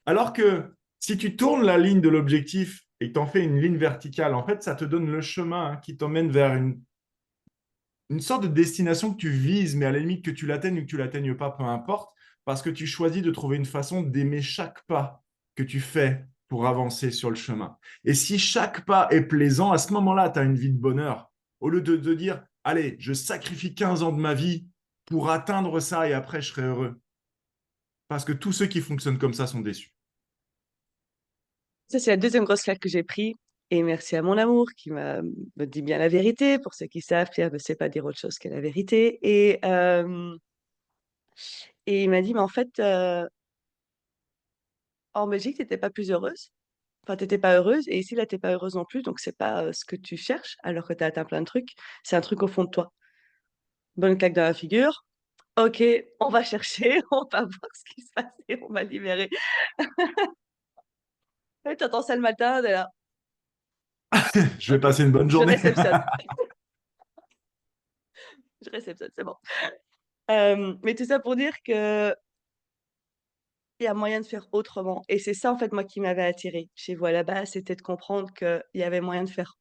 Alors que si tu tournes la ligne de l'objectif et que tu en fais une ligne verticale, en fait, ça te donne le chemin qui t'emmène vers une sorte de destination que tu vises, mais à la limite que tu l'atteignes ou que tu l'atteignes pas, peu importe, parce que tu choisis de trouver une façon d'aimer chaque pas que tu fais pour avancer sur le chemin. Et si chaque pas est plaisant, à ce moment-là, tu as une vie de bonheur. Au lieu de dire, allez, je sacrifie 15 ans de ma vie pour atteindre ça et après je serai heureux. Parce que tous ceux qui fonctionnent comme ça sont déçus.
Ça, c'est la deuxième grosse claque que j'ai pris. Et merci à mon amour qui me dit bien la vérité. Pour ceux qui savent, Pierre ne sait pas dire autre chose que la vérité. Et il m'a dit, mais en fait, en Belgique, tu n'étais pas plus heureuse. Enfin, tu n'étais pas heureuse. Et ici, là, tu n'es pas heureuse non plus. Donc, c'est pas ce que tu cherches alors que tu as atteint plein de trucs. C'est un truc au fond de toi. Bonne claque dans la figure. Ok, on va chercher, on va voir ce qui se passe et on va libérer. Tu entends ça le matin, t'es là.
Je vais
Ok,
passer une bonne
je
journée.
réceptionne. Je réceptionne, c'est bon. Mais tout ça pour dire que il y a moyen de faire autrement. Et c'est ça, en fait, moi, qui m'avait attirée chez vous à la base, c'était de comprendre qu'il y avait moyen de faire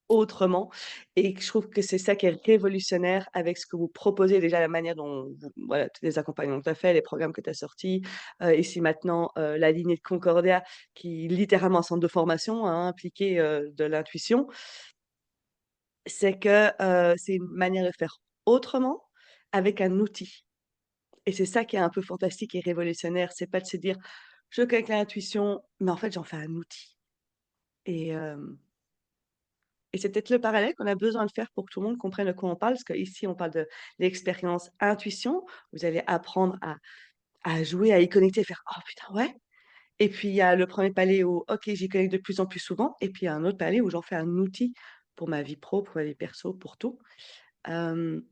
autrement et que je trouve que c'est ça qui est révolutionnaire avec ce que vous proposez, déjà la manière dont vous voilà, tous les accompagnements que tu as fait, les programmes que tu as sortis, ici maintenant, la lignée de Concordia qui littéralement un centre de formation, hein, impliqué, de l'intuition. C'est que, c'est une manière de faire autrement avec un outil et c'est ça qui est un peu fantastique et révolutionnaire. C'est pas de se dire: «Je connecte l'intuition, mais en fait j'en fais un outil» et hem et c'est peut-être le parallèle qu'on a besoin de faire pour que tout le monde comprenne de quoi on parle, parce qu'ici on parle de l'expérience intuition. Vous allez apprendre à jouer, à y connecter, faire: «Oh putain, ouais» et puis il y a le premier palier où OK, j'y connecte de plus en plus souvent et puis il y a un autre palier où j'en fais un outil pour ma vie pro, pour ma vie perso, pour tout. Hem,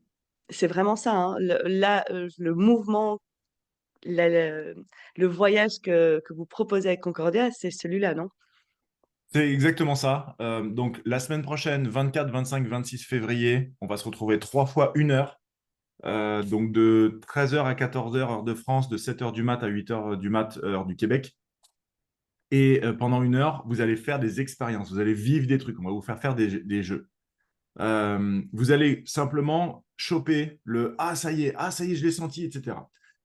c'est vraiment ça, hein, le mouvement, la le voyage que vous proposez avec Concordia, c'est celui-là, non?
C'est exactement ça. Donc, la semaine prochaine, 24, 25, 26 février, on va se retrouver 3 fois 1 heure. Donc, de 13h à 14h, heure de France, de 7h du mat à 8h du mat, heure du Québec. Et pendant 1 heure, vous allez faire des expériences, vous allez vivre des trucs. On va vous faire faire des jeux. Vous allez simplement choper le ah, ça y est, je l'ai senti, etc.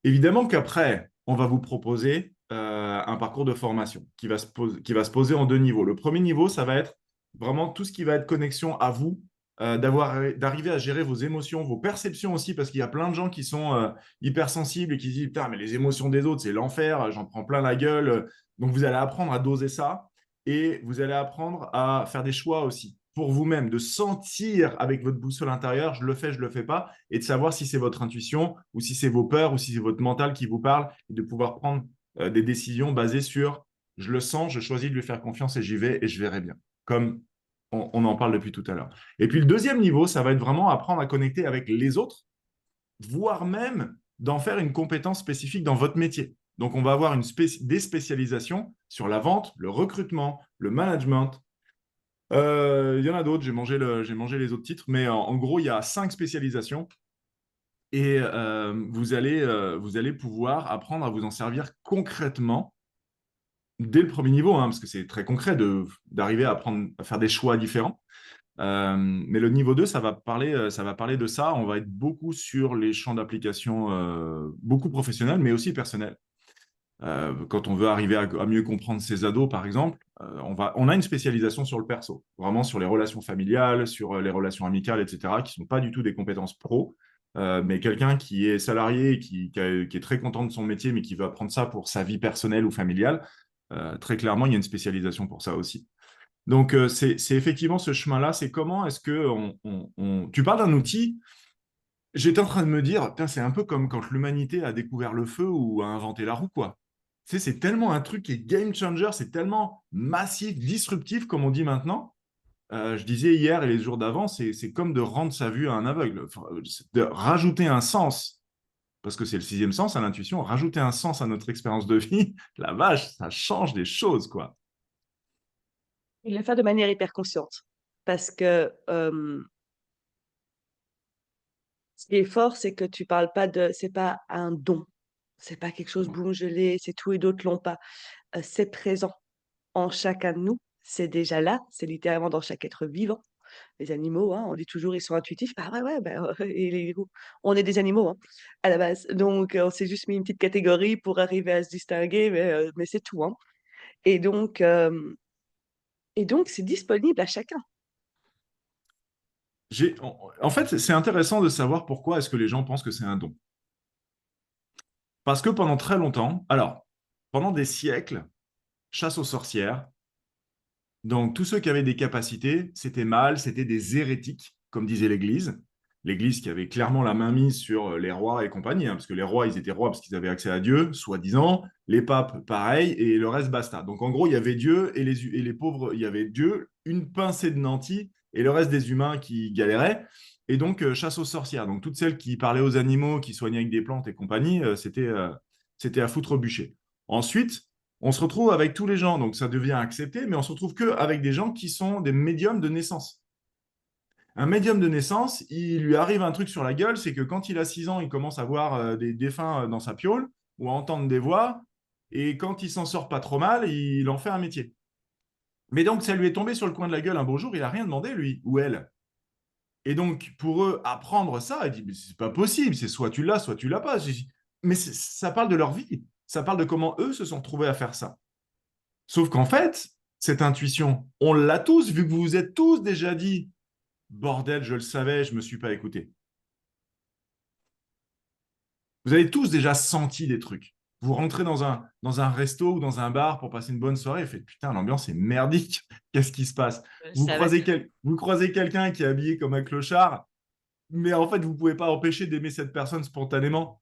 Évidemment qu'après, on va vous proposer un parcours de formation qui va se poser en 2 niveaux. Le premier niveau, ça va être vraiment tout ce qui va être connexion à vous, d'arriver à gérer vos émotions, vos perceptions aussi, parce qu'il y a plein de gens qui sont hypersensibles et qui se disent, putain, mais les émotions des autres, c'est l'enfer, j'en prends plein la gueule. Donc, vous allez apprendre à doser ça et vous allez apprendre à faire des choix aussi pour vous-même, de sentir avec votre boussole intérieure, je le fais pas, et de savoir si c'est votre intuition ou si c'est vos peurs ou si c'est votre mental qui vous parle, et de pouvoir prendre des décisions basées sur je le sens, je choisis de lui faire confiance et j'y vais et je verrai bien, comme on en parle depuis tout à l'heure. Et puis le deuxième niveau, ça va être vraiment apprendre à connecter avec les autres, voire même d'en faire une compétence spécifique dans votre métier. Donc, on va avoir des spécialisations sur la vente, le recrutement, le management. Il y en a d'autres, j'ai mangé les autres titres, mais en gros, il y a 5 spécialisations et vous allez pouvoir apprendre à vous en servir concrètement dès le premier niveau, hein, parce que c'est très concret d'arriver à faire des choix différents. Mais le niveau 2, ça va parler de ça. On va être beaucoup sur les champs d'application, beaucoup professionnels, mais aussi personnels. Quand on veut arriver à mieux comprendre ses ados, par exemple, on a une spécialisation sur le perso, vraiment sur les relations familiales, sur les relations amicales, etc., qui ne sont pas du tout des compétences pro, mais quelqu'un qui est salarié, qui est très content de son métier, mais qui veut apprendre ça pour sa vie personnelle ou familiale, très clairement, il y a une spécialisation pour ça aussi. Donc, c'est effectivement ce chemin-là. C'est comment est-ce que tu parles d'un outil. J'étais en train de me dire, putain, c'est un peu comme quand l'humanité a découvert le feu ou a inventé la roue, quoi. Tu sais, c'est tellement un truc qui est game changer, c'est tellement massif, disruptif, comme on dit maintenant. Je disais hier et les jours d'avant, c'est comme de rendre sa vue à un aveugle. Enfin, de rajouter un sens, parce que c'est le sixième sens à l'intuition, rajouter un sens à notre expérience de vie, la vache, ça change des choses, quoi.
Et le faire de manière hyper consciente parce que, ce qui est fort, c'est que tu parles pas de c'est pas un don, c'est pas quelque chose, boum, je l'ai, c'est tout et d'autres l'ont pas. C'est présent en chacun de nous, c'est déjà là, c'est littéralement dans chaque être vivant. Les animaux, hein, on dit toujours: «Ils sont intuitifs». Bah, ouais, ouais, bah, et les loups, on est des animaux, hein, à la base. Donc on s'est juste mis une petite catégorie pour arriver à se distinguer, mais c'est tout, hein. Et donc c'est disponible à chacun.
En fait, c'est intéressant de savoir pourquoi est-ce que les gens pensent que c'est un don. Parce que pendant très longtemps, alors, pendant des siècles, chasse aux sorcières, donc tous ceux qui avaient des capacités, c'était mal, c'était des hérétiques, comme disait l'Église. L'Église qui avait clairement la main mise sur les rois et compagnie, hein, parce que les rois, ils étaient rois parce qu'ils avaient accès à Dieu, soi-disant. Les papes, pareil, et le reste, basta. Donc en gros, il y avait Dieu et les pauvres, il y avait Dieu, une pincée de nantis, et le reste des humains qui galéraient. Et donc, chasse aux sorcières. Donc toutes celles qui parlaient aux animaux, qui soignaient avec des plantes et compagnie, c'était à foutre au bûcher. Ensuite, on se retrouve avec tous les gens, donc ça devient accepté, mais on se retrouve qu'avec des gens qui sont des médiums de naissance. Un médium de naissance, il lui arrive un truc sur la gueule, c'est que quand il a 6 ans, il commence à voir des défunts dans sa piole ou à entendre des voix, et quand il s'en sort pas trop mal, il en fait un métier. Mais donc, ça lui est tombé sur le coin de la gueule un beau jour, il n'a rien demandé, lui, ou elle. Et donc, pour eux, apprendre ça, il dit, mais c'est pas possible, c'est soit tu l'as pas. Mais ça parle de leur vie, ça parle de comment eux se sont trouvés à faire ça. Sauf qu'en fait, cette intuition, on l'a tous, vu que vous vous êtes tous déjà dit, bordel, je le savais, je me suis pas écouté. Vous avez tous déjà senti des trucs. Vous rentrez dans un resto ou dans un bar pour passer une bonne soirée et faites putain, l'ambiance est merdique. Qu'est-ce qui se passe?
Je le
Vous
savais.
croisez, vous croisez quelqu'un qui est habillé comme un clochard, mais en fait, vous ne pouvez pas empêcher d'aimer cette personne spontanément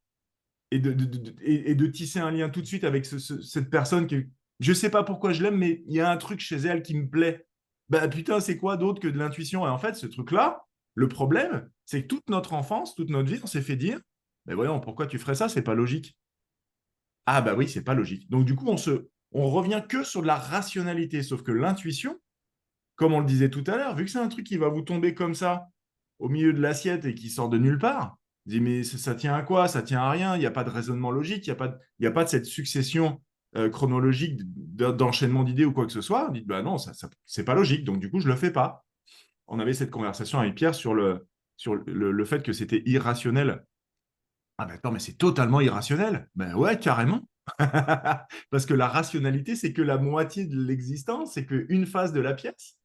et de tisser un lien tout de suite avec cette personne qui, je ne sais pas pourquoi je l'aime, mais il y a un truc chez elle qui me plaît. Bah putain, c'est quoi d'autre que de l'intuition? Et en fait, ce truc-là, le problème, c'est que toute notre enfance, toute notre vie, on s'est fait dire, mais voyons, pourquoi tu ferais ça? C'est pas logique. Ah bah oui, c'est pas logique. Donc du coup, on revient que sur de la rationalité, sauf que l'intuition, comme on le disait tout à l'heure, vu que c'est un truc qui va vous tomber comme ça au milieu de l'assiette et qui sort de nulle part, vous dites mais ça tient à quoi? Ça tient à rien. Il n'y a pas de raisonnement logique, il y a pas de cette succession chronologique d'enchaînement d'idées ou quoi que ce soit. Vous dites bah non, c'est pas logique. Donc du coup, je le fais pas. On avait cette conversation avec Pierre sur le fait que c'était irrationnel. Ah ben attends, mais c'est totalement irrationnel. Ben ouais, carrément. Parce que la rationalité, c'est que la moitié de l'existence, c'est qu'une phase de la pièce.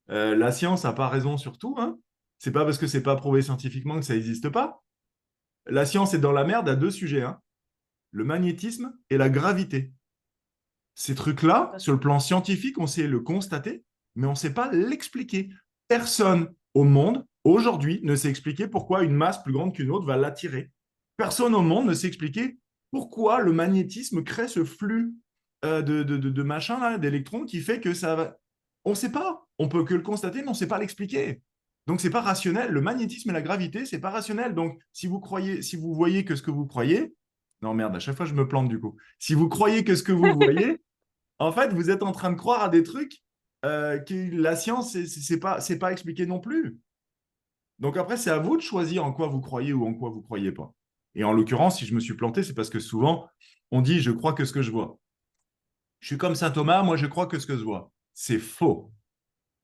La science n'a pas raison sur tout, hein. C'est pas parce que c'est pas prouvé scientifiquement que ça n'existe pas. La science est dans la merde à deux sujets, hein. Le magnétisme et la gravité. Ces trucs-là, sur le plan scientifique, on sait le constater, mais on ne sait pas l'expliquer. Personne au monde, aujourd'hui, ne sait expliquer pourquoi une masse plus grande qu'une autre va l'attirer. Personne au monde ne sait expliquer pourquoi le magnétisme crée ce flux de machin, là, d'électrons qui fait que ça va. On ne sait pas. On peut que le constater, mais on ne sait pas l'expliquer. Donc, c'est pas rationnel. Le magnétisme et la gravité, c'est pas rationnel. Donc, si vous croyez, si vous voyez que ce que vous croyez, non merde, à chaque fois je me plante du coup. Si vous croyez que ce que vous voyez, en fait, vous êtes en train de croire à des trucs que la science, c'est pas expliqué non plus. Donc après, c'est à vous de choisir en quoi vous croyez ou en quoi vous croyez pas. Et en l'occurrence, si je me suis planté, c'est parce que souvent, on dit je crois que ce que je vois. Je suis comme saint Thomas, moi je crois que ce que je vois. C'est faux.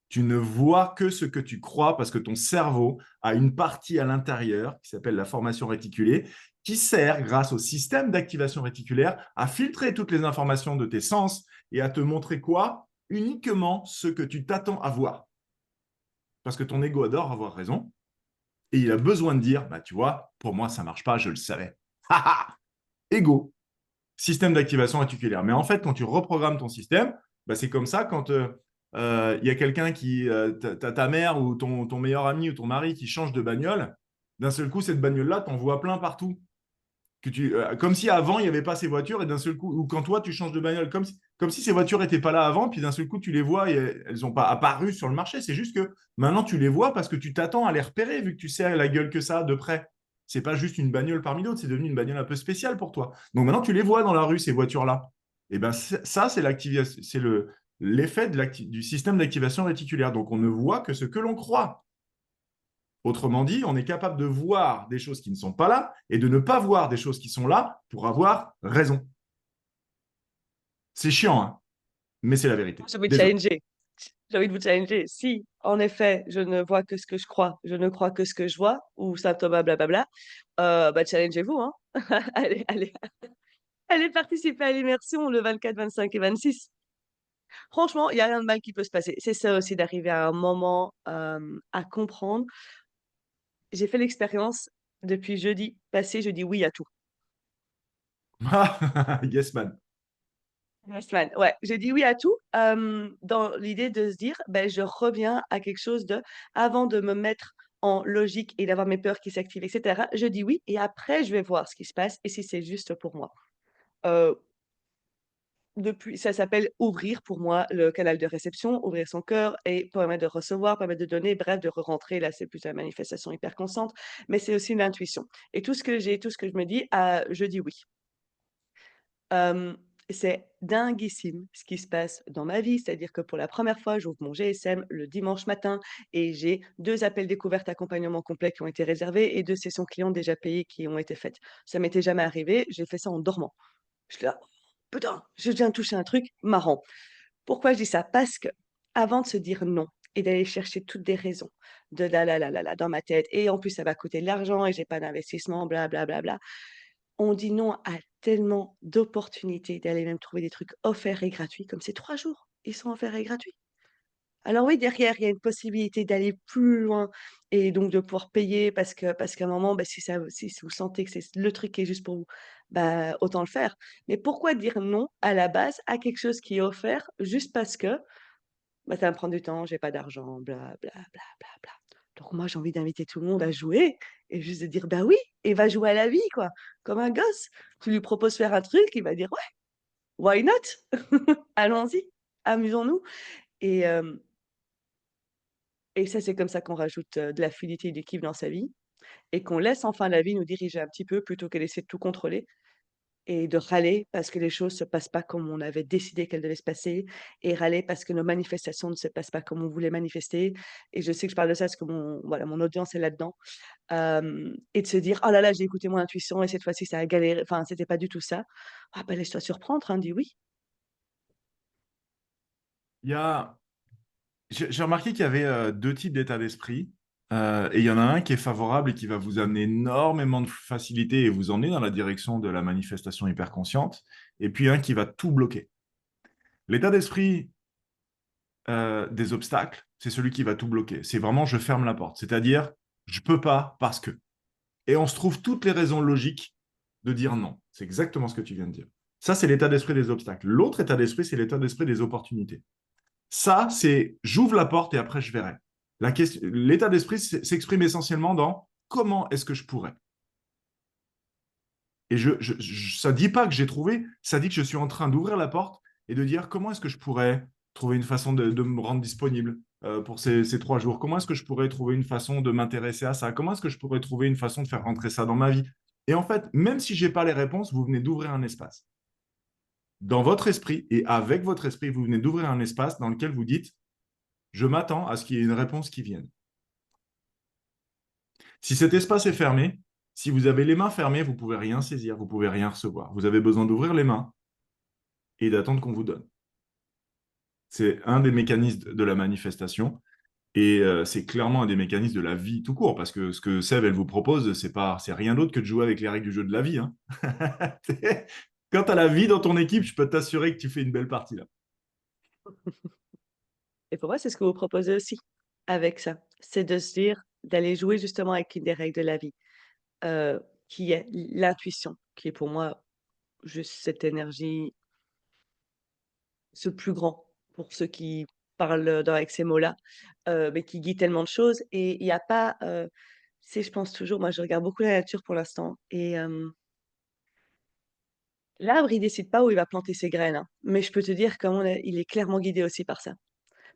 Tu ne vois que ce que tu crois parce que ton cerveau a une partie à l'intérieur qui s'appelle la formation réticulée, qui sert, grâce au système d'activation réticulaire, à filtrer toutes les informations de tes sens et à te montrer quoi? Uniquement ce que tu t'attends à voir. Parce que ton ego adore avoir raison et il a besoin de dire, bah tu vois, pour moi ça marche pas, je le savais. Ego, système d'activation réticulaire. Mais en fait, quand tu reprogrammes ton système, bah, c'est comme ça quand il y a quelqu'un qui, ta mère ou ton meilleur ami ou ton mari qui change de bagnole, d'un seul coup, cette bagnole-là, t'en vois plein partout. Comme si avant, il n'y avait pas ces voitures et d'un seul coup, ou quand toi, tu changes de bagnole, comme si ces voitures n'étaient pas là avant, puis d'un seul coup, tu les vois et elles n'ont pas apparu sur le marché. C'est juste que maintenant, tu les vois parce que tu t'attends à les repérer vu que tu sais la gueule que ça a de près. C'est pas juste une bagnole parmi d'autres, c'est devenu une bagnole un peu spéciale pour toi. Donc maintenant, tu les vois dans la rue, ces voitures-là. Et ben ça, c'est l'activation, c'est l'effet du système d'activation réticulaire. Donc on ne voit que ce que l'on croit. Autrement dit, on est capable de voir des choses qui ne sont pas là et de ne pas voir des choses qui sont là pour avoir raison. C'est chiant, hein, mais c'est la vérité.
J'ai envie de
Désolé.
challenger. J'ai envie de vous challenger. Si, en effet, je ne vois que ce que je crois, je ne crois que ce que je vois, ou Saint Thomas, blablabla, bah, challengez-vous, hein. Allez, allez, allez participer à l'immersion le 24, 25 et 26. Franchement, il n'y a rien de mal qui peut se passer. C'est ça aussi d'arriver à un moment à comprendre. J'ai fait l'expérience depuis jeudi passé, je dis oui à tout.
Yes, man.
Yes, man. Ouais, j'ai dit oui à tout dans l'idée de se dire, ben, je reviens à quelque chose de, avant de me mettre en logique et d'avoir mes peurs qui s'activent, etc., je dis oui et après, je vais voir ce qui se passe et si c'est juste pour moi. Euh, Depuis, ça s'appelle ouvrir pour moi le canal de réception, ouvrir son cœur et permettre de recevoir, permettre de donner, bref, de re-rentrer. Là, c'est plus la manifestation hyper consciente, mais c'est aussi une intuition. Et tout ce que j'ai, tout ce que je me dis, je dis oui. C'est dinguissime ce qui se passe dans ma vie, c'est-à-dire que pour la première fois, j'ouvre mon GSM le dimanche matin et j'ai 2 appels découvertes accompagnement complet qui ont été réservés et 2 sessions clients déjà payées qui ont été faites. Ça m'était jamais arrivé, j'ai fait ça en dormant. Je suis là: «Putain, je viens de toucher un truc marrant». Pourquoi je dis ça? Parce que avant de se dire non et d'aller chercher toutes des raisons de là dans ma tête et en plus ça va coûter de l'argent et j'ai pas d'investissement, bla bla bla bla. On dit non à tellement d'opportunités d'aller même trouver des trucs offerts et gratuits comme ces 3 jours, ils sont offerts et gratuits. Alors oui, derrière, il y a une possibilité d'aller plus loin et donc de pouvoir payer parce qu'à un moment, bah, si vous sentez que c'est le truc qui est juste pour vous, bah, autant le faire. Mais pourquoi dire non à la base à quelque chose qui est offert juste parce que, bah, ça va me prendre du temps, j'ai pas d'argent, bla bla bla bla bla. Donc moi, j'ai envie d'inviter tout le monde à jouer et juste de dire: «Bah oui et va jouer à la vie quoi», comme un gosse. Tu lui proposes faire un truc, il va dire: «Ouais, why not? Allons-y, amusons-nous» et hem et ça, c'est comme ça qu'on rajoute, de la fluidité et du kiff dans sa vie et qu'on laisse enfin la vie nous diriger un petit peu plutôt que d'essayer de tout contrôler et de râler parce que les choses se passent pas comme on avait décidé qu'elles devaient se passer et râler parce que nos manifestations ne se passent pas comme on voulait manifester et je sais que je parle de ça parce que mon audience est là-dedans, et de se dire: «Oh là là, j'ai écouté mon intuition et cette fois-ci ça a galéré, enfin, c'était pas du tout ça». Ah bah, laisse-toi surprendre, hein, dis oui.
Il y a J'ai remarqué qu'il y avait deux types d'état d'esprit. Et il y en a un qui est favorable et qui va vous amener énormément de facilité et vous emmener dans la direction de la manifestation hyperconsciente. Et puis un qui va tout bloquer. L'état d'esprit des obstacles, c'est celui qui va tout bloquer. C'est vraiment je ferme la porte. C'est-à-dire, je peux pas parce que. Et on se trouve toutes les raisons logiques de dire non. C'est exactement ce que tu viens de dire. Ça, c'est l'état d'esprit des obstacles. L'autre état d'esprit, c'est l'état d'esprit des opportunités. Ça, c'est j'ouvre la porte et après je verrai. L'état d'esprit s'exprime essentiellement dans comment est-ce que je pourrais. Et ça ne dit pas que j'ai trouvé, ça dit que je suis en train d'ouvrir la porte et de dire comment est-ce que je pourrais trouver une façon de me rendre disponible pour ces 3 jours. Comment est-ce que je pourrais trouver une façon de m'intéresser à ça? Comment est-ce que je pourrais trouver une façon de faire rentrer ça dans ma vie? Et en fait, même si je n'ai pas les réponses, vous venez d'ouvrir un espace. Dans votre esprit et avec votre esprit, vous venez d'ouvrir un espace dans lequel vous dites je m'attends à ce qu'il y ait une réponse qui vienne. Si cet espace est fermé, si vous avez les mains fermées, vous ne pouvez rien saisir, vous ne pouvez rien recevoir. Vous avez besoin d'ouvrir les mains et d'attendre qu'on vous donne. C'est un des mécanismes de la manifestation et c'est clairement un des mécanismes de la vie tout court parce que ce que Sève, elle vous propose, c'est rien d'autre que de jouer avec les règles du jeu de la vie. Hein. Quand tu as la vie dans ton équipe, je peux t'assurer que tu fais une belle partie là.
Et pour moi, c'est ce que vous proposez aussi avec ça. C'est de se dire d'aller jouer justement avec une des règles de la vie, qui est l'intuition, qui est pour moi juste cette énergie, ce plus grand pour ceux qui parlent, avec ces mots-là, mais qui guide tellement de choses et il y a pas, tu sais, je pense toujours moi je regarde beaucoup la nature pour l'instant et l'arbre il décide pas où il va planter ses graines, hein, mais je peux te dire qu'à mon a il est clairement guidé aussi par ça.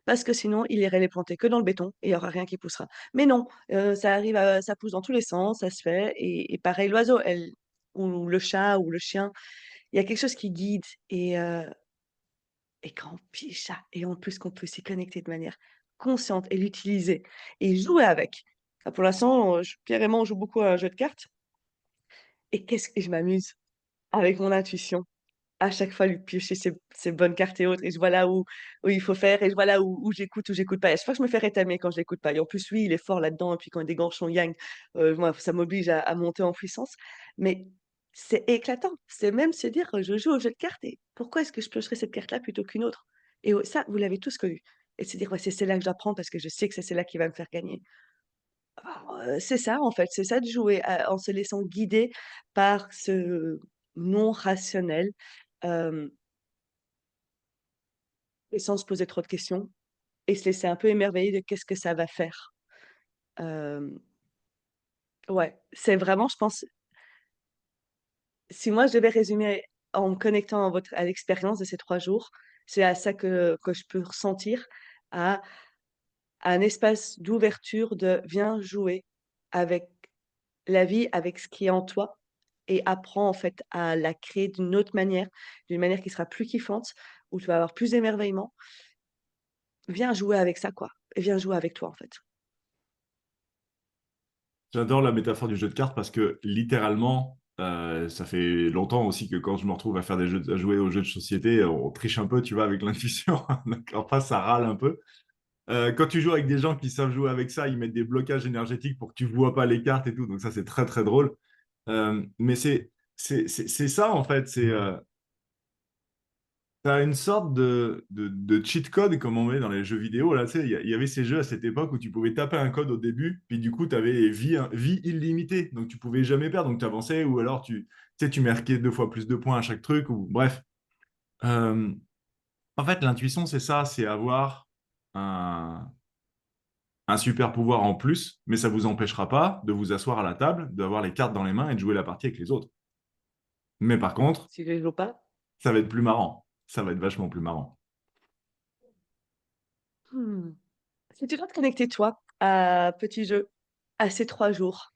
Parce que sinon, il irait les planter que dans le béton et il y aura rien qui poussera. Mais non, ça arrive ça pousse dans tous les sens, ça se fait et pareil l'oiseau, elle ou le chat ou le chien, il y a quelque chose qui guide et quand on pige ça et en plus qu'on peut s'y connecter de manière consciente et l'utiliser et jouer avec. Là, pour l'instant, Pierre et moi, on joue beaucoup à un jeu de cartes et qu'est-ce que je m'amuse avec mon intuition. À chaque fois lui piocher ses bonnes cartes et autres et je vois là où il faut faire et je vois là où j'écoute, où j'écoute pas et à chaque fois je me fais rétamer quand je l'écoute pas et en plus lui il est fort là-dedans et puis quand il dégange son yang, moi ça m'oblige à monter en puissance. Mais c'est éclatant, c'est même se dire, «Je joue au jeu de cartes et pourquoi est-ce que je piocherais cette carte-là plutôt qu'une autre?» et ça vous l'avez tous connu et de se dire: «Ouais, c'est celle-là que je dois prendre parce que je sais que c'est celle-là qui va me faire gagner». C'est ça en fait, c'est ça de jouer en se laissant guider par ce non rationnel, hem et sans se poser trop de questions et se laisser un peu émerveiller de qu'est-ce que ça va faire. Hem, ouais, c'est vraiment je pense si moi je devais résumer en me connectant à l'expérience de ces 3 jours, c'est à ça que je peux ressentir, à à un espace d'ouverture de viens jouer avec la vie, avec ce qui est en toi et apprends en fait à la créer d'une manière qui sera plus kiffante, où tu vas avoir plus d'émerveillement. Viens jouer avec ça quoi et viens jouer avec toi en fait.
J'adore la métaphore du jeu de cartes parce que littéralement, Ça fait longtemps aussi que quand je me retrouve à faire à jouer aux jeux de société, on triche un peu, tu vois, avec l'intuition. Donc, enfin, ça râle un peu. Quand tu joues avec des gens qui savent jouer avec ça, ils mettent des blocages énergétiques pour que tu vois pas les cartes et tout. Donc ça, c'est très, très drôle. Mais c'est ça, en fait. T'as une sorte de cheat code, comme on met dans les jeux vidéo. Là, tu sais, il y avait ces jeux à cette époque où tu pouvais taper un code au début, puis du coup, tu avais vie illimitée. Donc, tu pouvais jamais perdre. Donc, tu avançais, ou alors tu sais, tu marquais 2 fois plus de points à chaque truc. Ou, bref. Euh, En fait, l'intuition, c'est ça, c'est avoir un, un super pouvoir en plus, mais ça ne vous empêchera pas de vous asseoir à la table, d'avoir les cartes dans les mains et de jouer la partie avec les autres. Mais par contre,
Si je ne joue pas.
ça va être plus marrant. Ça va être vachement plus marrant.
Hmm. Si tu dois te connecter, toi, à petit jeu, à ces 3 jours,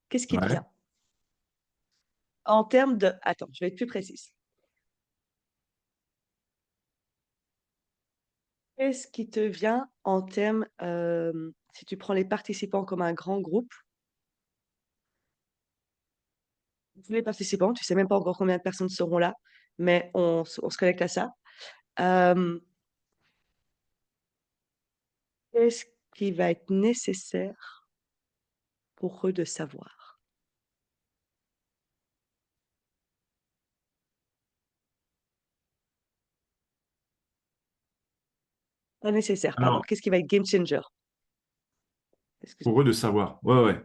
qu'est-ce qui te
Ouais.
vient? En termes de... Attends, je vais être plus précise. Qu'est-ce qui te vient en termes, si tu prends les participants comme un grand groupe, tous les participants, tu sais même pas encore combien de personnes seront là, mais on se connecte à ça. Euh, Qu'est-ce qui va être nécessaire pour eux de savoir? Pas nécessaire, pardon.
Alors,
Qu'est-ce qui va être game changer?
pour
Excuse-moi.
eux de savoir. Ouais, ouais.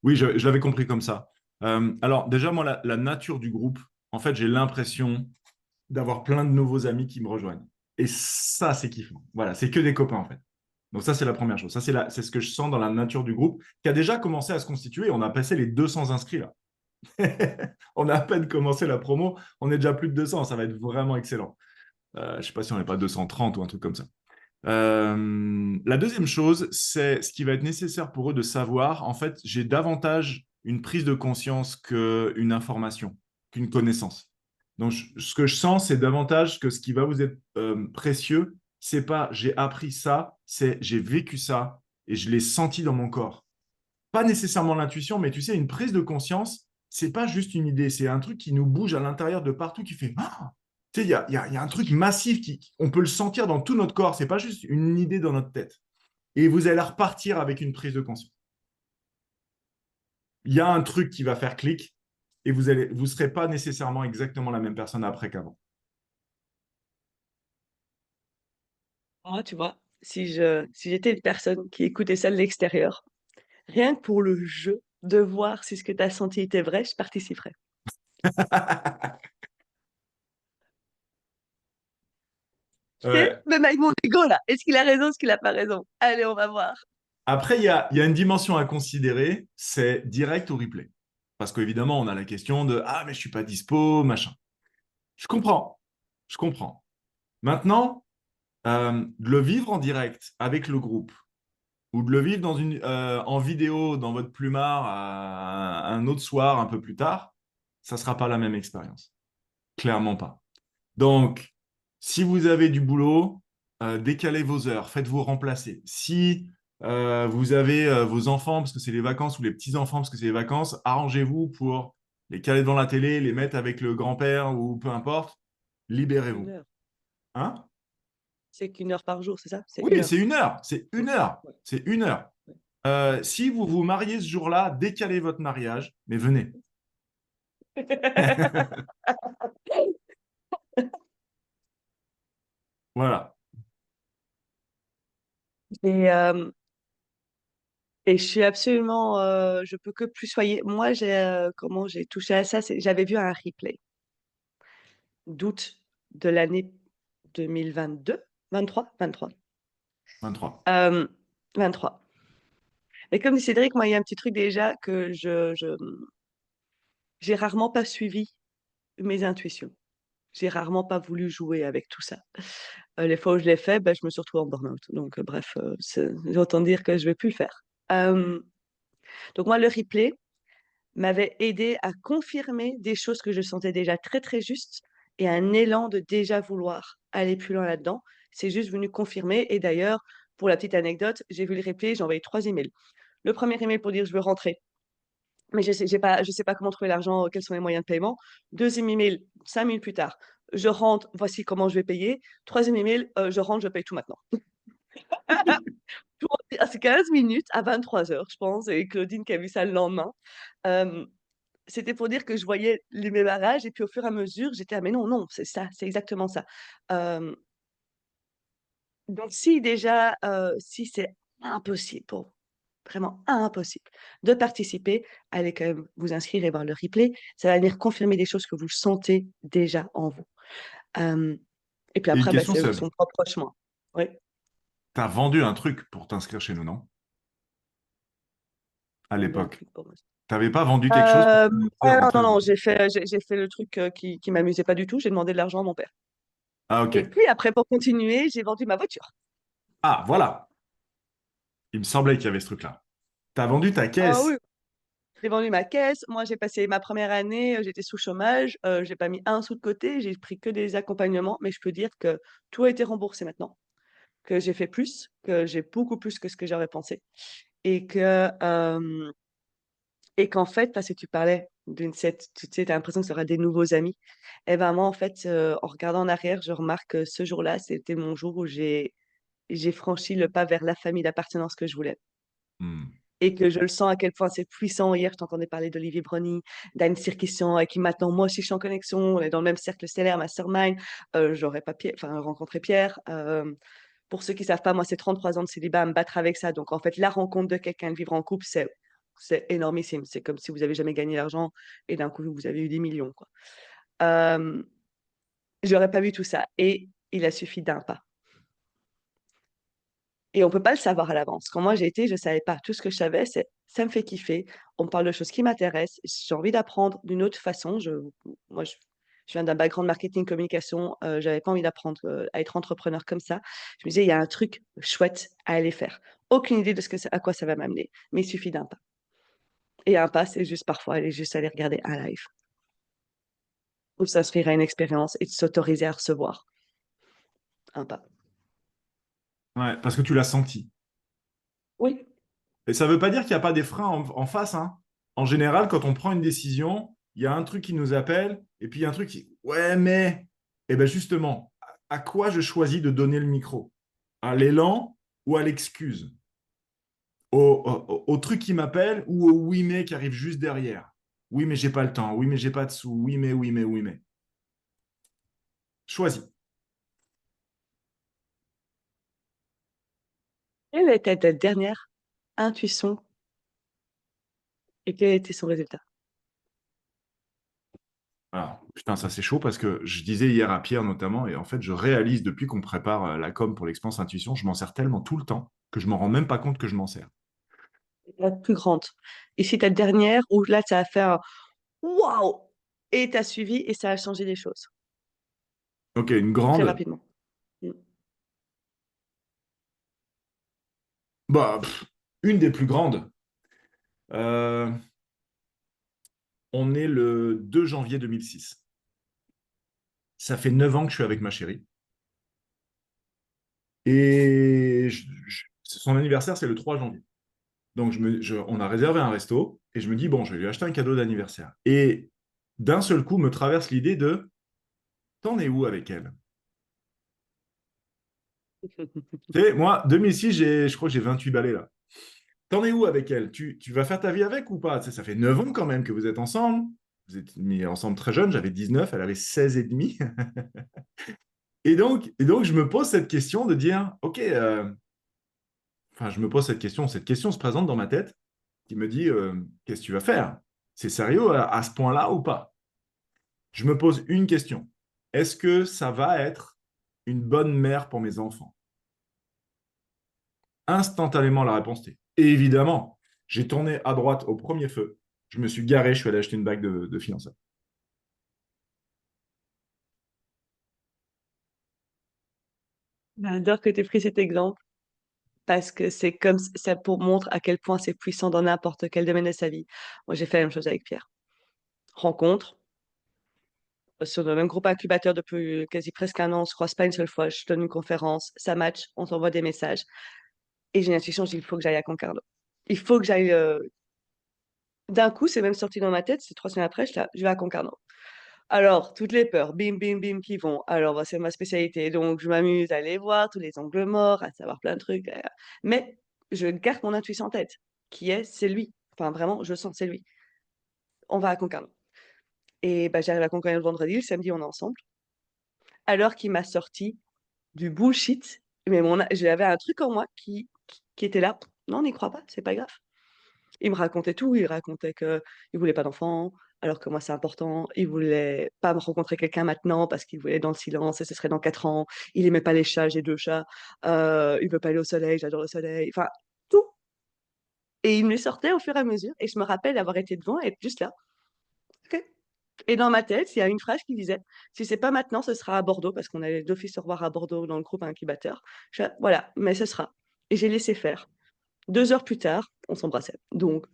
Oui, je l'avais compris comme ça. Alors, déjà, moi, la nature du groupe, en fait, j'ai l'impression d'avoir plein de nouveaux amis qui me rejoignent. Et ça, c'est kiffant. Voilà, c'est que des copains, en fait. Donc ça, c'est la première chose. Ça, c'est ce que je sens dans la nature du groupe, qui a déjà commencé à se constituer. On a passé les 200 inscrits, là. On a à peine commencé la promo. On est déjà plus de 200. Ça va être vraiment excellent. Je ne sais pas si on n'est pas 230 ou un truc comme ça. La deuxième chose, c'est ce qui va être nécessaire pour eux de savoir. En fait, j'ai davantage une prise de conscience qu'une information, qu'une connaissance. Donc, ce que je sens, c'est davantage que ce qui va vous être précieux, c'est pas j'ai appris ça, c'est j'ai vécu ça et je l'ai senti dans mon corps. Pas nécessairement l'intuition, mais tu sais, une prise de conscience, c'est pas juste une idée, c'est un truc qui nous bouge à l'intérieur de partout, qui fait ah. Tu sais, il y a un truc massif on peut le sentir dans tout notre corps. C'est pas juste une idée dans notre tête. Et vous allez repartir avec une prise de conscience. Il y a un truc qui va faire clic et vous serez pas nécessairement exactement la même personne après qu'avant.
Moi, tu vois, si j'étais une personne qui écoutait ça de l'extérieur, rien que pour le jeu, de voir si ce que tu as senti était vrai, je participerais. Tu sais,
Ouais.
même avec mon ego là, est-ce qu'il a raison, est-ce qu'il n'a pas raison? Allez, on va voir.
Après, il y a une dimension à considérer, c'est direct ou replay. Parce qu'évidemment, on a la question de ah, mais je suis pas dispo, machin. Je comprends. Je comprends. Maintenant, de le vivre en direct avec le groupe ou de le vivre en vidéo dans votre plumard un autre soir un peu plus tard, ça ne sera pas la même expérience. Clairement pas. Donc, si vous avez du boulot, décalez vos heures, faites-vous remplacer. Si vous avez vos enfants, parce que c'est les vacances, ou les petits-enfants, parce que c'est les vacances, arrangez-vous pour les caler devant la télé, les mettre avec le grand-père ou peu importe,
Une
libérez-vous.
heure.
Hein?
C'est qu'une heure par jour, c'est ça? C'est une
Oui, c'est
heure.
une heure. C'est
Ouais,
une heure.
ouais,
C'est une heure.
ouais.
Si vous vous mariez ce jour-là, décalez votre mariage, mais venez. Voilà.
Et, euh, et je suis absolument, je peux que plus soyer. Moi, comment j'ai touché à ça, j'avais vu un replay d'août de l'année 2022, 23, 23,
23.
euh, 23. Et comme dit Cédric, moi, il y a un petit truc déjà que j'ai rarement pas suivi mes intuitions. J'ai rarement pas voulu jouer avec tout ça. Les fois où je l'ai fait, ben, je me suis retrouvée en burn-out. Donc, bref, autant dire que je vais plus le faire. Euh, donc, moi, le replay m'avait aidé à confirmer des choses que je sentais déjà très, très justes et un élan de déjà vouloir aller plus loin là-dedans. C'est juste venu confirmer. Et d'ailleurs, pour la petite anecdote, j'ai vu le replay, j'ai envoyé 3 emails. Le premier email pour dire je veux rentrer. Mais je sais pas comment trouver l'argent, quels sont les moyens de paiement. Deuxième email, 5 minutes plus tard, je rentre, voici comment je vais payer. Troisième email, je rentre, je paye tout maintenant. C'est 15 minutes à 23 heures, je pense, et Claudine qui a vu ça le lendemain. Euh, C'était pour dire que je voyais les mes barrages, et puis au fur et à mesure, j'étais, ah mais non, non, c'est ça, c'est exactement ça. Euh, donc si déjà, si c'est impossible pour vraiment impossible de participer, allez quand même vous inscrire et voir le replay. Ça va venir confirmer des choses que vous sentez déjà en vous. Euh, et puis
Et une
après, bah,
question,
c'est
c'est,
son propre chemin. Oui.
t'as vendu un truc pour t'inscrire chez nous, non? À
Vendre un
l'époque.
truc pour moi.
T'avais pas vendu quelque chose pour te lancer
Ah
en
non,
te...
non, j'ai fait le truc qui m'amusait pas du tout. J'ai demandé de l'argent à mon père.
Ah, ok.
Et puis après, pour continuer, j'ai vendu ma voiture.
Ah, voilà. Il me semblait qu'il y avait ce truc-là. T'as vendu ta
Ah
caisse.
oui, j'ai vendu ma caisse. Moi, j'ai passé ma première année, j'étais sous chômage. J'ai pas mis un sou de côté. J'ai pris que des accompagnements. Mais je peux dire que tout a été remboursé maintenant. Que j'ai fait plus, que j'ai beaucoup plus que ce que j'aurais pensé. Et que, et qu'en fait, parce que tu parlais tu sais, t'as l'impression que ça aura des nouveaux amis. Et ben moi, en fait, en regardant en arrière, je remarque que ce jour-là, c'était mon jour où j'ai franchi le pas vers la famille d'appartenance que je voulais.
Hmm.
Et que je le sens à quel point c'est puissant. Hier, je t'entendais parler d'Olivier Brony, d'Anne Sirkissan, avec qui maintenant, moi aussi, je suis en connexion. On est dans le même cercle stellaire, Mastermind. J'aurais pas enfin, rencontré Pierre. Pour ceux qui savent pas, moi, c'est 33 ans de célibat à me battre avec ça. Donc, en fait, la rencontre de quelqu'un, de vivre en couple, c'est énormissime. C'est comme si vous avez jamais gagné l'argent et d'un coup, vous avez eu des millions, quoi. Euh, J'aurais pas vu tout ça. Et il a suffi d'un pas. Et on peut pas le savoir à l'avance. Quand moi j'ai été, je savais pas. Tout ce que je savais, c'est ça me fait kiffer. On me parle de choses qui m'intéressent. J'ai envie d'apprendre d'une autre façon. Moi, je viens d'un background marketing communication. J'avais pas envie d'apprendre à être entrepreneur comme ça. Je me disais, il y a un truc chouette à aller faire. Aucune idée de à quoi ça va m'amener, mais il suffit d'un pas. Et un pas, c'est juste parfois aller juste aller regarder un live ou s'inscrire à une expérience et de s'autoriser à recevoir un pas.
Ouais, parce que tu l'as senti.
Oui.
Et ça veut pas dire qu'il n'y a pas des freins en face, hein. En général, quand on prend une décision, il y a un truc qui nous appelle, et puis il y a un truc qui... Ouais, mais... Eh bien justement, à quoi je choisis de donner le micro? À l'élan ou à l'excuse? Au truc qui m'appelle ou au oui mais qui arrive juste derrière? Oui, mais j'ai pas le temps. Oui, mais j'ai pas de sous. Oui, mais, oui, mais, oui, mais. Choisis.
Quelle était ta dernière intuition et quel était son résultat?
Alors, putain, ça c'est chaud parce que je disais hier à Pierre notamment, et en fait, je réalise depuis qu'on prépare la com pour l'expérience intuition, je m'en sers tellement tout le temps que je m'en rends même pas compte que je m'en sers.
La plus grande. Et si ta dernière, où là, ça a fait un waouh! Et t'as suivi et ça a changé des choses
Ok, une
très
grande.
rapidement. Mm.
Bah, une des plus grandes. Euh, on est le 2 janvier 2006. Ça fait 9 ans que je suis avec ma chérie. Et son anniversaire, c'est le 3 janvier. Donc, on a réservé un resto et je me dis, bon, je vais lui acheter un cadeau d'anniversaire. Et d'un seul coup, me traverse l'idée de, t'en es où avec elle? Tu sais, moi, 2006, je crois que j'ai 28 balais là. T'en es où avec elle? Tu vas faire ta vie avec ou pas? Tu sais, ça fait 9 ans quand même que vous êtes ensemble. Vous êtes mis ensemble très jeune, j'avais 19, elle avait 16 et demi. Et donc, je me pose cette question de dire, OK, enfin, je me pose cette question se présente dans ma tête qui me dit, qu'est-ce que tu vas faire? C'est sérieux à ce point-là ou pas? Je me pose une question. Est-ce que ça va être une bonne mère pour mes enfants? Instantanément, la réponse était évidemment. J'ai tourné à droite au premier feu. Je me suis garé, je suis allé acheter une bague de fiançailles.
J'adore que tu aies pris cet exemple parce que c'est comme ça pour montre à quel point c'est puissant dans n'importe quel domaine de sa vie. Moi, j'ai fait la même chose avec Pierre. Rencontre, sur le même groupe incubateur depuis quasi presque un an, on se croise pas une seule fois. Je donne une conférence, ça match, on s'envoie des messages. Et j'ai une intuition, je dis, il faut que j'aille à Concarneau. Il faut que j'aille. D'un coup, c'est même sorti dans ma tête, c'est 3 semaines après, je vais à Concarneau. Alors, toutes les peurs, bim, bim, bim, qui vont. Alors, bah, c'est ma spécialité, donc je m'amuse à aller voir tous les angles morts, à savoir plein de trucs. Mais je garde mon intuition en tête, qui est, c'est lui. Enfin, vraiment, je sens, c'est lui. On va à Concarneau. Et bah, j'arrive à Concarneau le vendredi, le samedi, on est ensemble. Alors qu'il m'a sorti du bullshit, mais j'avais un truc en moi qui était là. Non, on n'y croit pas, c'est pas grave. Il me racontait tout, il racontait que il voulait pas d'enfant, alors que moi c'est important. Il voulait pas me rencontrer quelqu'un maintenant parce qu'il voulait être dans le silence et ce serait dans 4 ans. Il aimait pas les chats, j'ai 2 chats. Il veut pas aller au soleil, j'adore le soleil. Enfin, tout. Et il me les sortait au fur et à mesure. Et je me rappelle avoir été devant et être juste là. Ok. Et dans ma tête, il y a une phrase qui disait, si c'est pas maintenant, ce sera à Bordeaux, parce qu'on allait d'office se revoir à Bordeaux dans le groupe incubateur. Voilà, mais ce sera. Et j'ai laissé faire. 2 heures plus tard, on s'embrassait. Donc,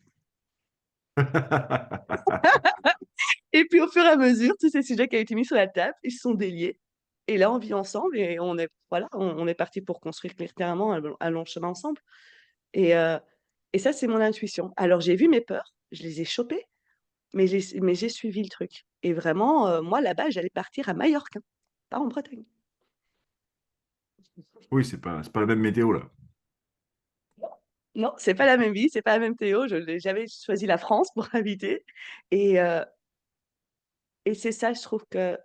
et puis au fur et à mesure, tous ces sujets qui avaient été mis sur la table, ils se sont déliés. Et là, on vit ensemble et voilà, on est parti pour construire littéralement un long chemin ensemble. Et, euh, et ça, c'est mon intuition. Alors, j'ai vu mes peurs, je les ai chopées, mais j'ai suivi le truc. Et vraiment, moi, là-bas, j'allais partir à Majorque, hein, pas en Bretagne.
Oui, c'est pas la même météo là.
Non, c'est pas la même vie, c'est pas la même Théo. J'avais choisi la France pour habiter. Et, euh, et c'est ça, je trouve que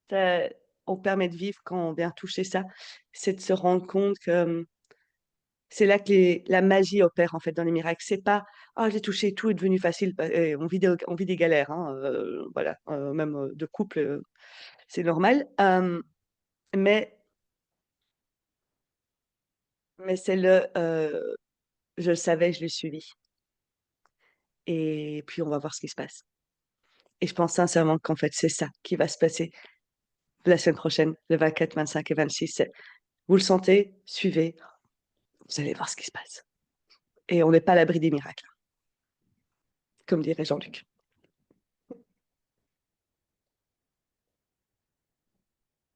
ça- on permet de vivre quand on vient toucher ça. C'est de se rendre compte que c'est là que la magie opère en fait dans les miracles. C'est pas ah j'ai touché, tout est devenu facile. On vit des galères, hein, voilà, même de couple, c'est normal. Mais c'est je le savais, je l'ai suivi. Et puis on va voir ce qui se passe. Et je pense sincèrement qu'en fait c'est ça qui va se passer la semaine prochaine, le 24, 25 et 26. Vous le sentez, suivez, vous allez voir ce qui se passe. Et on n'est pas à l'abri des miracles, comme dirait Jean-Luc.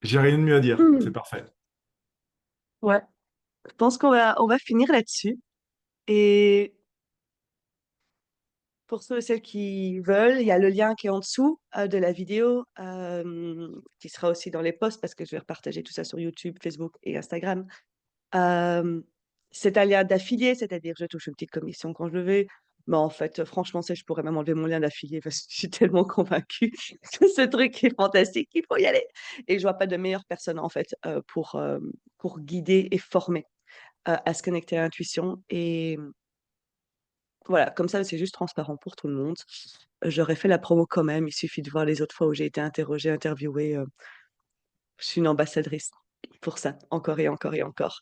J'ai rien de mieux à dire. C'est
Hmm.
parfait.
Ouais, je pense qu'on va finir là-dessus. Et pour ceux et celles qui veulent, il y a le lien qui est en dessous de la vidéo, qui sera aussi dans les posts parce que je vais repartager tout ça sur YouTube, Facebook et Instagram. Euh, c'est un lien d'affilié, c'est-à-dire je touche une petite commission quand je le veux. Mais en fait, franchement, je pourrais même enlever mon lien d'affilié parce que je suis tellement convaincue que ce truc est fantastique qu'il faut y aller. Et je vois pas de meilleure personne en fait pour guider et former à se connecter à l'intuition. Et voilà, comme ça, c'est juste transparent pour tout le monde. J'aurais fait la promo quand même. Il suffit de voir les autres fois où j'ai été interrogée, interviewée. Je suis une ambassadrice pour ça, encore et encore et encore.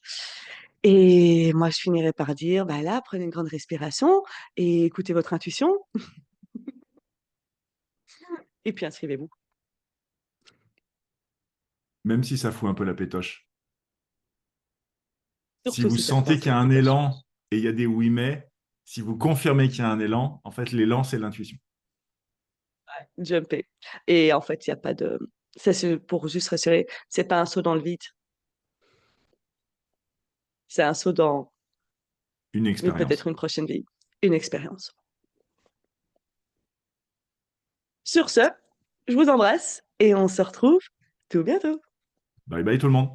Et moi, je finirais par dire, bah là, prenez une grande respiration et écoutez votre intuition. Et puis inscrivez-vous.
Même si ça fout un peu la pétoche. Si
Surtout
vous
si ça fout un
sentez
peu
qu'il y
la
a un
pétoche.
élan et il y a des oui mais, si vous confirmez qu'il y a un élan, en fait, l'élan, c'est l'intuition.
Jumper. Et en fait, il n'y a pas de. Ça, c'est pour juste rassurer, c'est pas un saut dans le vide. C'est un saut dans
Une
peut-être
expérience.
une prochaine vie, une expérience. Sur ce, je vous embrasse et on se retrouve tout bientôt.
Bye bye tout le monde.